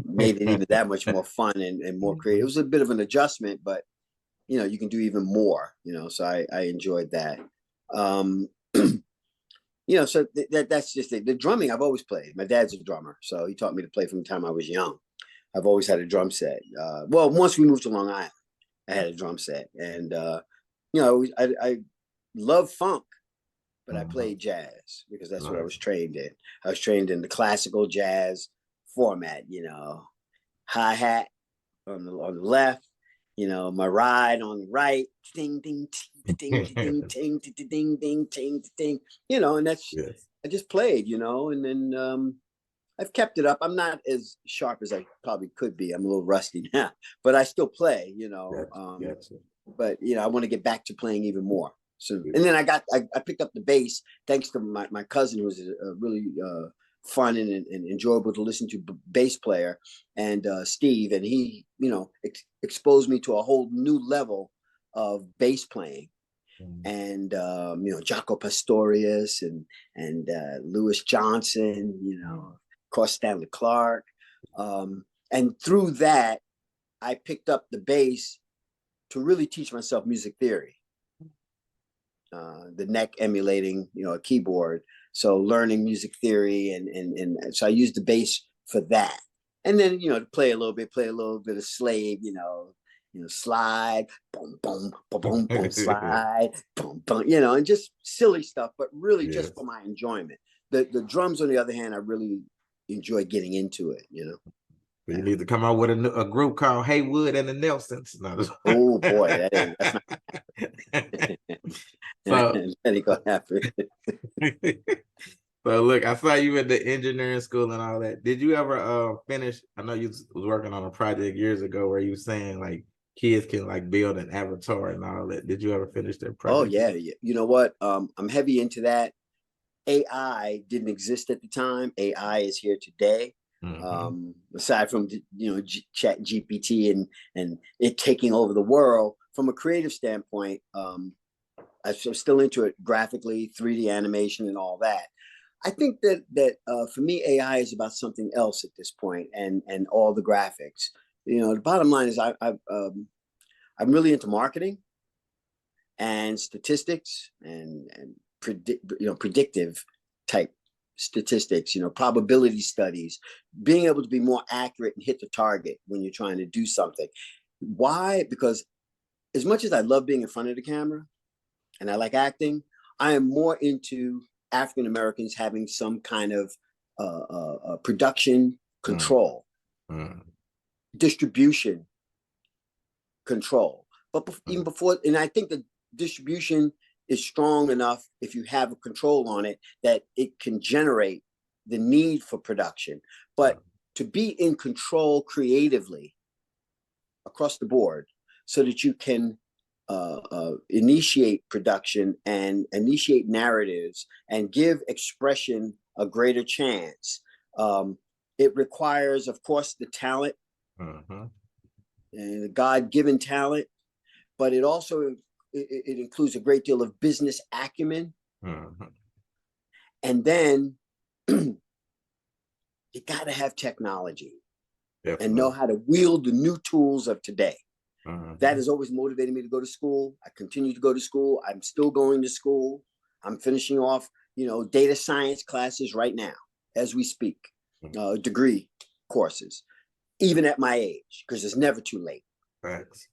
made it even that much more fun and more creative. It was a bit of an adjustment, but, you know, you can do even more, you know, so I enjoyed that. You know, so that's just it. The drumming I've always played. My dad's a drummer, so he taught me to play from the time I was young. I've always had a drum set. Well, once we moved to Long Island, I had a drum set, and you know, I love funk, but I played jazz because that's what I was trained in. I was trained in the classical jazz format, you know, hi-hat on the left, you know, my ride on the right, ding ding ding ding ding ding ding ding ding ding, you know, and that's I just played, you know, and then I've kept it up. I'm not as sharp as I probably could be. I'm a little rusty now, but I still play, you know. But you know, I want to get back to playing even more soon. And then I picked up the bass thanks to my cousin, who was a really fun and enjoyable to listen to bass player, and Steve, and he, you know, exposed me to a whole new level of bass playing. And Jaco Pastorius and Louis Johnson, of course Stanley Clarke, and through that I picked up the bass to really teach myself music theory, the neck emulating a keyboard, so learning music theory, and so I used the bass for that, and then to play a little bit of Slave, slide, boom, boom, boom, boom, boom, slide, boom, boom, and just silly stuff, but really just for my enjoyment. The drums, on the other hand, I really enjoy getting into it, You need to come out with a group called Haywood and the Nelsons. No. Oh boy, that's not So, that ain't gonna happen. so look, I saw you at the engineering school and all that. Did you ever finish? I know you was working on a project years ago where you saying like kids can like build an avatar and all that. Did you ever finish that project? Oh yeah. You know what? I'm heavy into that. AI didn't exist at the time. AI is here today. Aside from Chat GPT and it taking over the world, from a creative standpoint, I'm still into it graphically, 3D animation, and all that. I think that for me, AI is about something else at this point, and all the graphics. The bottom line is I'm really into marketing and statistics and predictive type statistics, probability studies, being able to be more accurate and hit the target when you're trying to do something. Why? Because as much as I love being in front of the camera and I like acting, I am more into African Americans having some kind of production control, distribution control. But even before, and I think the distribution is strong enough, if you have a control on it, that it can generate the need for production. But to be in control creatively across the board so that you can initiate production and initiate narratives and give expression a greater chance. It requires, of course, the talent and the God-given talent, but it also it includes a great deal of business acumen. And then you got to have technology and know how to wield the new tools of today. That has always motivated me to go to school. I continue to go to school. I'm still going to school. I'm finishing off, data science classes right now as we speak, degree courses, even at my age, because it's never too late.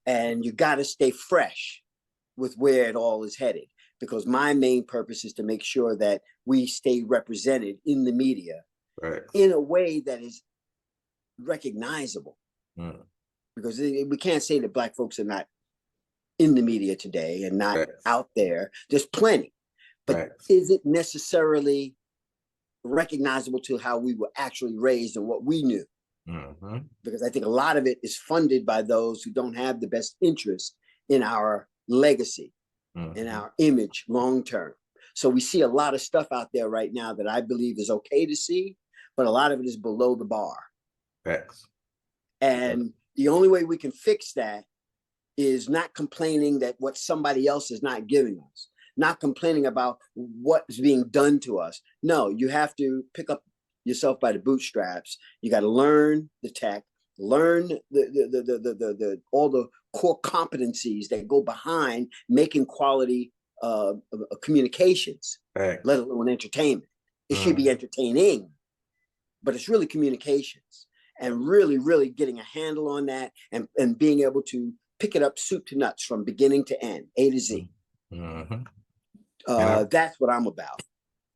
And you got to stay fresh with where it all is headed, because my main purpose is to make sure that we stay represented in the media in a way that is recognizable. Because we can't say that Black folks are not in the media today and not out there. There's plenty, but is it necessarily recognizable to how we were actually raised and what we knew? Because I think a lot of it is funded by those who don't have the best interest in our legacy, in our image long term. So we see a lot of stuff out there right now that I believe is okay to see, but a lot of it is below the bar. And the only way we can fix that is not complaining that what somebody else is not giving us, not complaining about what is being done to us. No, you have to pick up yourself by the bootstraps. You got to learn the tech, learn the all the core competencies that go behind making quality communications, let alone entertainment. It should be entertaining, but it's really communications, and really, really getting a handle on that and being able to pick it up soup to nuts from beginning to end, A to Z. That's what I'm about.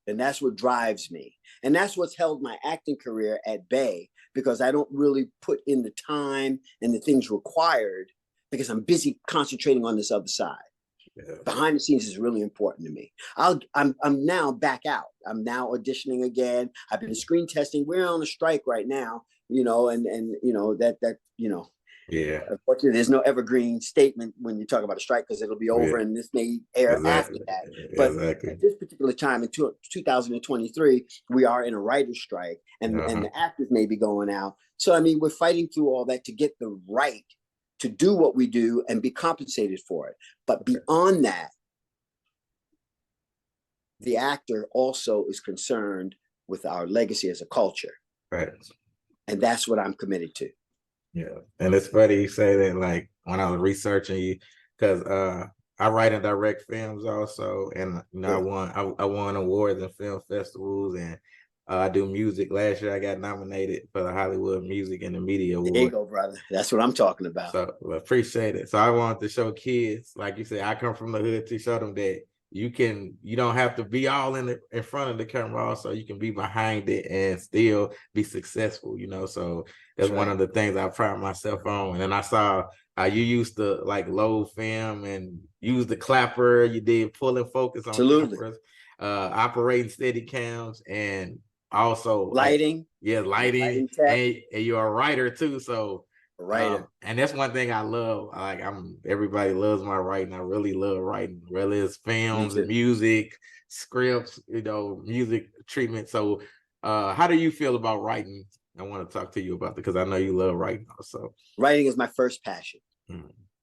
And that's what drives me. And that's what's held my acting career at bay, because I don't really put in the time and the things required because I'm busy concentrating on this other side. Behind the scenes is really important to me. I'm now back out. I'm now auditioning again. I've been screen testing. We're on a strike right now, and unfortunately, there's no evergreen statement when you talk about a strike, because it'll be over and this may air after that. But at this particular time in 2023, we are in a writer's strike, and the actors may be going out. So, I mean, we're fighting through all that to get the right to do what we do and be compensated for it. But beyond that, the actor also is concerned with our legacy as a culture. Right. And that's what I'm committed to. Yeah. And it's funny you say that, like when I was researching you, because I write and direct films also, and you know, I won awards and film festivals, and I do music. Last year I got nominated for the Hollywood Music and the Media Award. There you go, brother. That's what I'm talking about. So appreciate it. So I wanted to show kids, like you said, I come from the hood, to show them that you don't have to be all in front of the camera, also you can be behind it and still be successful, you know. So that's one of the things I pride myself on. And then I saw you used to like load film and use the clapper, you did pull and focus on cameras, operating steady cams, and also lighting. Lighting and you're a writer too. So and that's one thing I love. Like everybody loves my writing. I really love writing, whether it's films, music, scripts, you know, music treatment. So how do you feel about writing? I want to talk to you about it because I know you love writing also. Writing is my first passion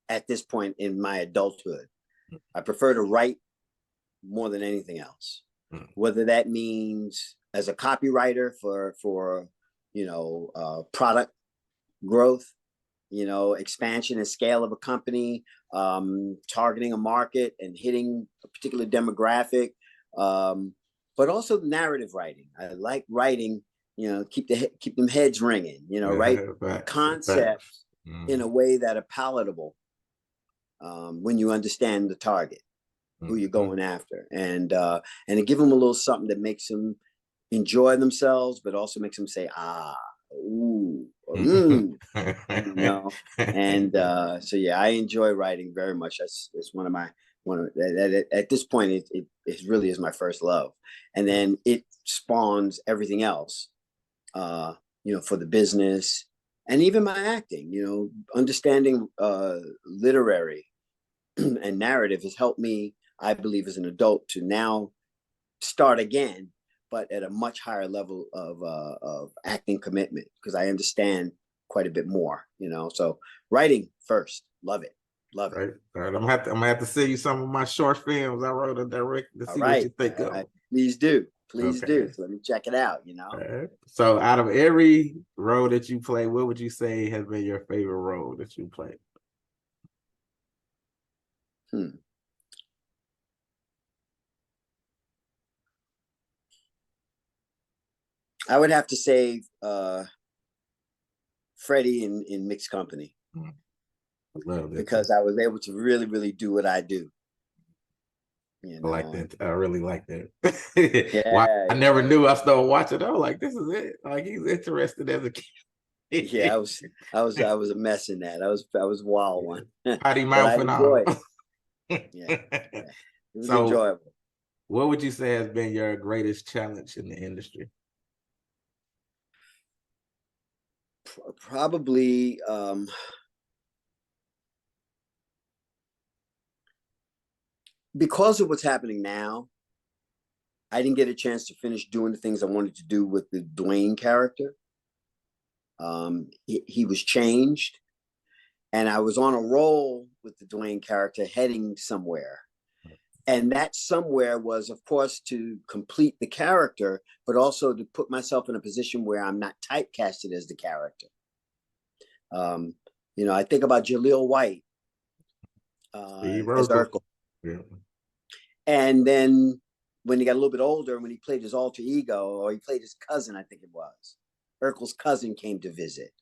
at this point in my adulthood. I prefer to write more than anything else, whether that means as a copywriter for you know, product growth, you know, expansion and scale of a company, targeting a market and hitting a particular demographic, but also narrative writing. I like writing, you know, keep them heads ringing, you know, write concepts in a way that are palatable when you understand the target, who you're going after, and to give them a little something that makes them enjoy themselves, but also makes them say, ooh, you know. And so yeah, I enjoy writing very much. That's at this point it really is my first love, and then it spawns everything else, you know, for the business and even my acting. You know, understanding literary and narrative has helped me, I believe, as an adult to now start again, but at a much higher level of acting commitment, because I understand quite a bit more, you know. So writing first, love it. All right. I'm gonna have to send you some of my short films I wrote and directed to see what you think of. Please do. So let me check it out, you know. So out of every role that you play, what would you say has been your favorite role that you played? I would have to say Freddie in Mixed Company, because I was able to really, really do what I do. You know? I like that. I really like that. I never knew. I started watching. I was like, this is it. Like, he's interested as a kid. Yeah, I was a mess in that. I was a wild one. Potty mouth and all. It was enjoyable. What would you say has been your greatest challenge in the industry? Probably because of what's happening now, I didn't get a chance to finish doing the things I wanted to do with the Dwayne character. He was changed, and I was on a roll with the Dwayne character heading somewhere. And that somewhere was, of course, to complete the character, but also to put myself in a position where I'm not typecasted as the character. You know, I think about Jaleel White as Urkel. Yeah. And then when he got a little bit older, when he played his alter ego, or he played his cousin, I think it was, Urkel's cousin came to visit.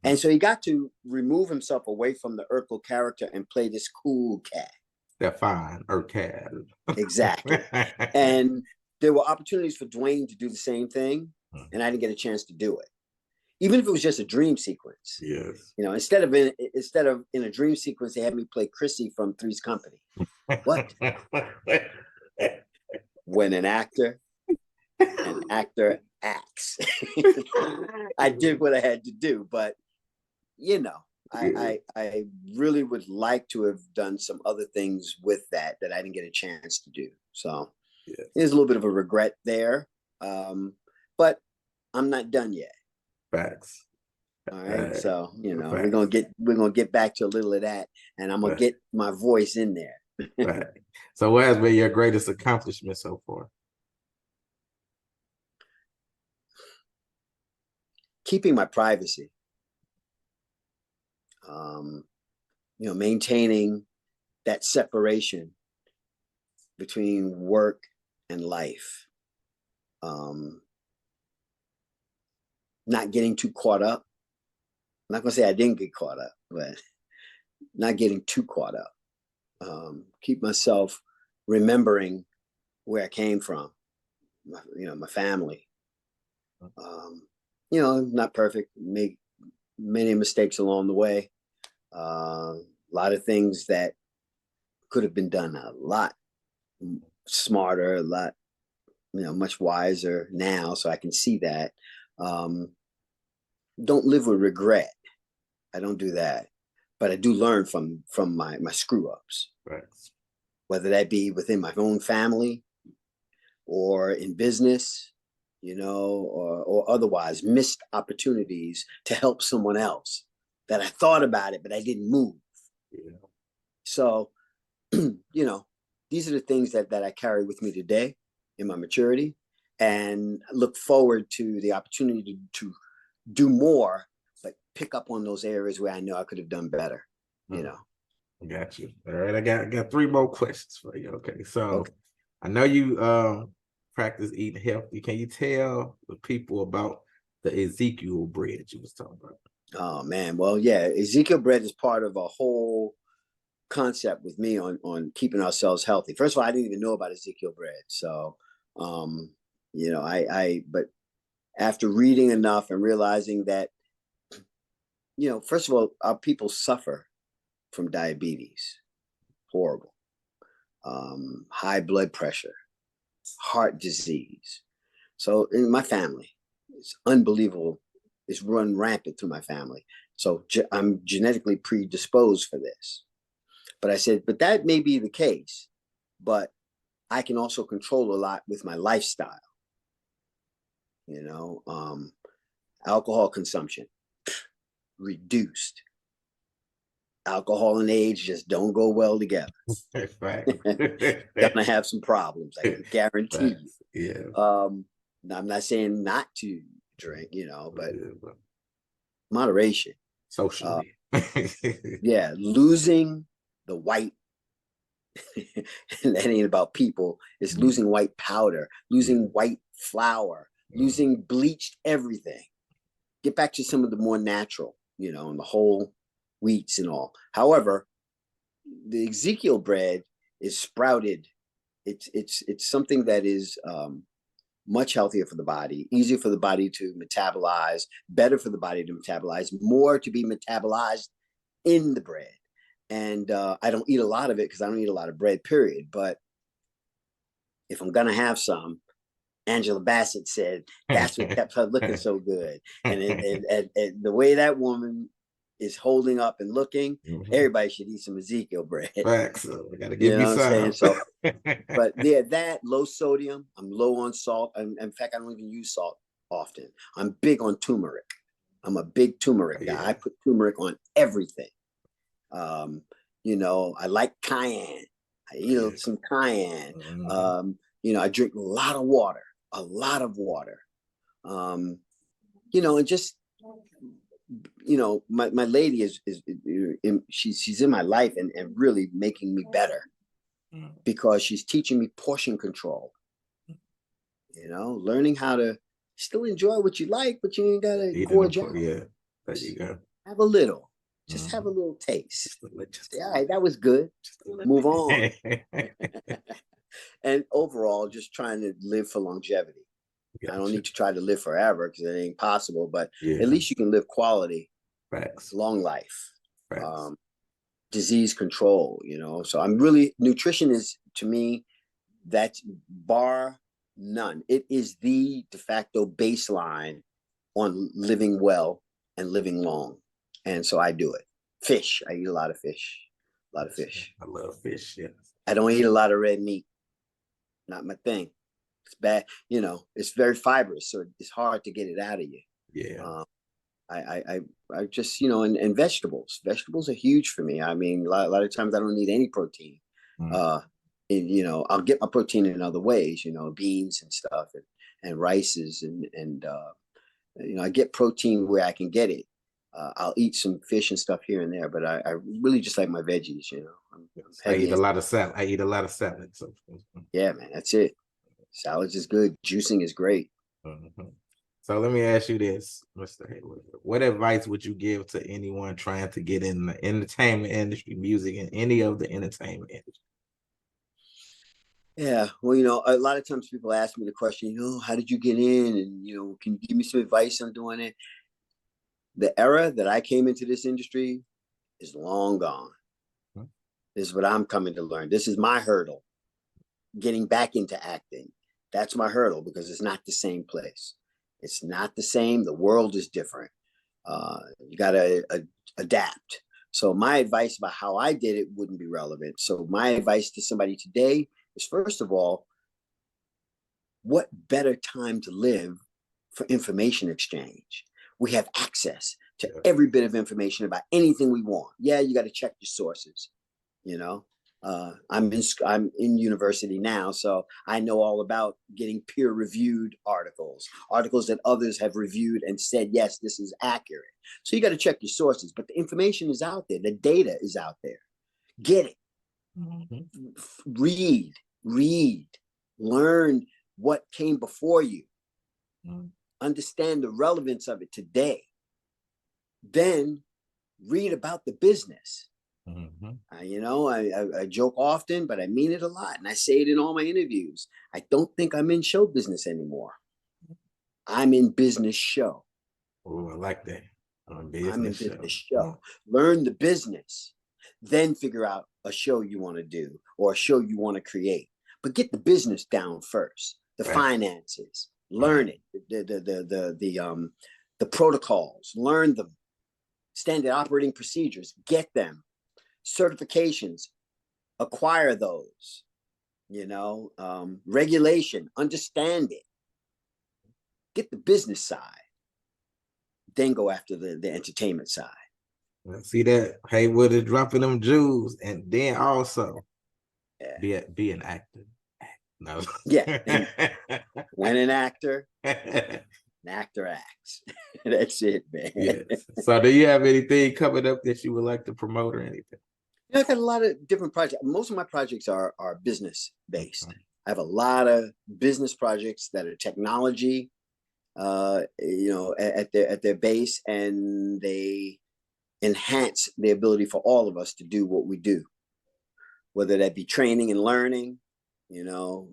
And so he got to remove himself away from the Urkel character and play this cool cat. That fine Urkel. Exactly. And there were opportunities for Dwayne to do the same thing, and I didn't get a chance to do it. Even if it was just a dream sequence. Yes. You know, instead of in a dream sequence, they had me play Chrissy from Three's Company. What? When an actor acts. I did what I had to do, but you know, I really would like to have done some other things with that I didn't get a chance to do. So there's a little bit of a regret there, but I'm not done yet. Facts. All right. So, Right. we're gonna get back to a little of that, and I'm gonna Right. get my voice in there. Right. So what has been your greatest accomplishment so far? Keeping my privacy. Um, maintaining that separation between work and life. Not getting too caught up. I'm not gonna say I didn't get caught up, but not getting too caught up. Keep myself remembering where I came from, my family. Not perfect, make many mistakes along the way. A lot of things that could have been done a lot smarter, a lot, much wiser now. So I can see that. Don't live with regret. I don't do that, but I do learn from my screw ups, Right. whether that be within my own family or in business, or otherwise missed opportunities to help someone else that I thought about it, but I didn't move. Yeah. So, these are the things that I carry with me today in my maturity, and look forward to the opportunity to do more, but pick up on those areas where I know I could have done better, Got you. All right, I got three more questions for you. Okay, so Okay. I know you practice eating healthy. Can you tell the people about the Ezekiel bread you was talking about? Oh man. Well, yeah, Ezekiel bread is part of a whole concept with me on keeping ourselves healthy. First of all, I didn't even know about Ezekiel bread. So but after reading enough and realizing that, first of all, our people suffer from diabetes, horrible, high blood pressure, heart disease. So in my family, it's unbelievable. It's run rampant through my family. So I'm genetically predisposed for this. But I said, but that may be the case, but I can also control a lot with my lifestyle. You know, alcohol consumption reduced. Alcohol and age just don't go well together. Right. Gonna have some problems, I can guarantee you. Yeah. I'm not saying not to drink, but Yeah, moderation. socially. Yeah, losing the white, and that ain't about people. It's losing white powder, losing white flour, losing bleached everything. Get back to some of the more natural, and the whole wheats and all. However, the Ezekiel bread is sprouted. It's something that is much healthier for the body, easier for the body to metabolize, better for the body to metabolize, more to be metabolized in the bread. And I don't eat a lot of it because I don't eat a lot of bread, period. But if I'm gonna have some, Angela Bassett said that's what kept her looking so good. And the way that woman is holding up and looking, everybody should eat some Ezekiel bread. Facts. So I gotta You give know me what I'm saying? some. So, but yeah, that low sodium. I'm low on salt. And in fact, I don't even use salt often. I'm big on turmeric. I'm a big turmeric guy. Yeah. I put turmeric on everything. I like cayenne. I eat some cayenne. I drink a lot of water, a lot of water. And just my lady is she's in my life and really making me better because she's teaching me portion control. Learning how to still enjoy what you like, but you ain't gotta gorge out. Yeah. There you go. Have a little. Just have a little taste. Say, all right, that was good. Move on. And overall, just trying to live for longevity. I don't need to try to live forever because it ain't possible, but at least you can live quality, long life, disease control, So nutrition is, to me, that's bar none. It is the de facto baseline on living well and living long. And so I do it. Fish. I eat a lot of fish. A lot of fish. I love fish. Yeah. I don't eat a lot of red meat. Not my thing. It's bad. It's very fibrous, so it's hard to get it out of you. Yeah. I just, you know, and vegetables. Vegetables are huge for me. I mean, a lot of times I don't need any protein. Mm. Uh, you know, I'll get my protein in other ways, you know, beans and stuff and rices and you know, I get protein where I can get it. I'll eat some fish and stuff here and there, but I really just like my veggies, you know. I'm I heavy eat a in, lot of salad. I eat a lot of salad. So. yeah, man, that's it. Salads is good. Juicing is great. Mhm. So let me ask you this, Mr. Haywood. What advice would you give to anyone trying to get in the entertainment industry, music, and any of the entertainment industry? Yeah, well, you know, a lot of times people ask me the question, you know, how did you get in? And, you know, can you give me some advice on doing it? The era that I came into this industry is long gone. Mhm. This is what I'm coming to learn. This is my hurdle, getting back into acting. That's my hurdle because it's not the same place. It's not the same. The world is different. You got to adapt. So my advice about how I did it wouldn't be relevant. So my advice to somebody today is, first of all, what better time to live for information exchange? We have access to Yeah. every bit of information about anything we want. Yeah, you got to check your sources. You know, I'm in university now, so I know all about getting peer reviewed articles that others have reviewed and said, yes, this is accurate. So you got to check your sources, but the information is out there. The data is out there. Get it. Mhm. Read, read, learn what came before you. Mhm. Understand the relevance of it today. Then read about the business. Mhm. You know, I joke often, but I mean it a lot. And I say it in all my interviews. I don't think I'm in show business anymore. I'm in business show. Oh, I like that. On a I'm in business show. business show. Learn the business, then figure out a show you want to do or a show you want to create. But get the business down first, the Right. finances, Right. learn it, the protocols, learn them, standard operating procedures, get them, certifications, acquire those, you know, regulation, understand it, get the business side, then go after the entertainment side. See that Haywood is dropping them jewels, and then also Yeah, be an actor. No. yeah. And when an actor acts. That's it, man. Yes. So do you have anything coming up that you would like to promote or anything? I got a lot of different projects. Most of my projects are business based. Okay. I have a lot of business projects that are technology, you know, at their base, and they enhance the ability for all of us to do what we do, whether that be training and learning, you know,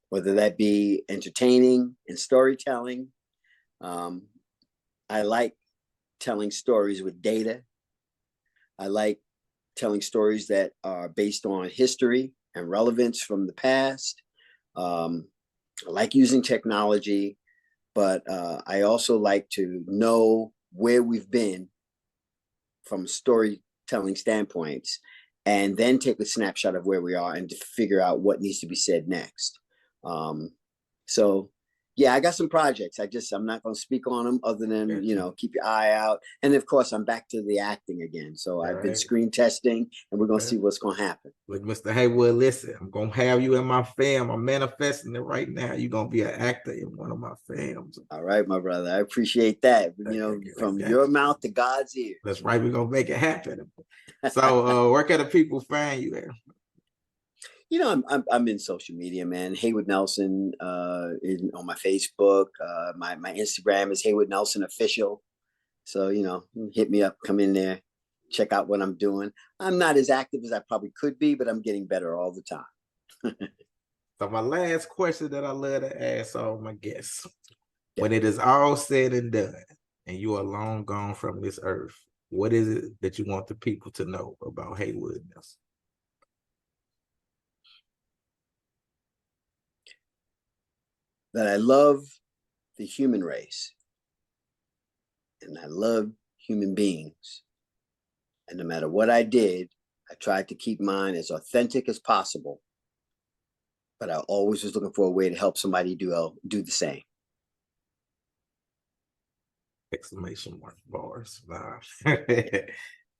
whether that be entertaining and storytelling. Um, I like telling stories with data. I like telling stories that are based on history and relevance from the past. Um, I like using technology, but I also like to know where we've been from storytelling standpoints and then take a snapshot of where we are and to figure out what needs to be said next. Um, so yeah, I got some projects. I'm not going to speak on them other than, you Gotcha. know, keep your eye out. And of course, I'm back to the acting again. So All I've been right. screen testing and we're going to Okay. see what's going to happen. Look, Mr. Haywood, listen, I'm gonna have you in my fam. I'm manifesting it right now. You're gonna be an actor in one of my fams. All right, my brother. I appreciate that. You know, I from got your you. mouth to God's That's ears. right. We're gonna make it happen. So, where can the people find you at? You know, I'm in social media, man. Haywood Nelson on my Facebook. My Instagram is Haywood Nelson Official. So, you know, hit me up, come in there, check out what I'm doing. I'm not as active as I probably could be, but I'm getting better all the time. So, my last question that I love to ask all my guests: Yeah. when it is all said and done, and you are long gone from this earth, what is it that you want the people to know about Haywood Nelson? That I love the human race and I love human beings. And no matter what I did, I tried to keep mine as authentic as possible. But I always was looking for a way to help somebody do the same. Exclamation mark bars. Nah.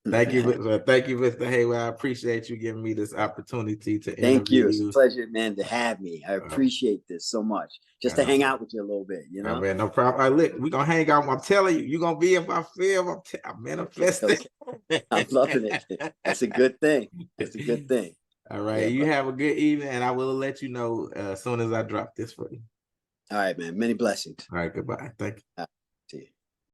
Thank you, thank you, Mr. Haywood. I appreciate you giving me this opportunity to Thank interview you. It's a you. pleasure, man, to have me. I appreciate this so much. Just to No, hang out with you a little bit, you know? man, no problem. Look, we're gonna hang out. I'm telling you, you're gonna be in my film. I'm manifesting. Okay. I'm loving it. That's a good thing. That's a good thing. All right. Yeah, You but have a good evening, and I will let you know as soon as I drop this for you. all right, man. Many blessings. All right, goodbye. Thank you.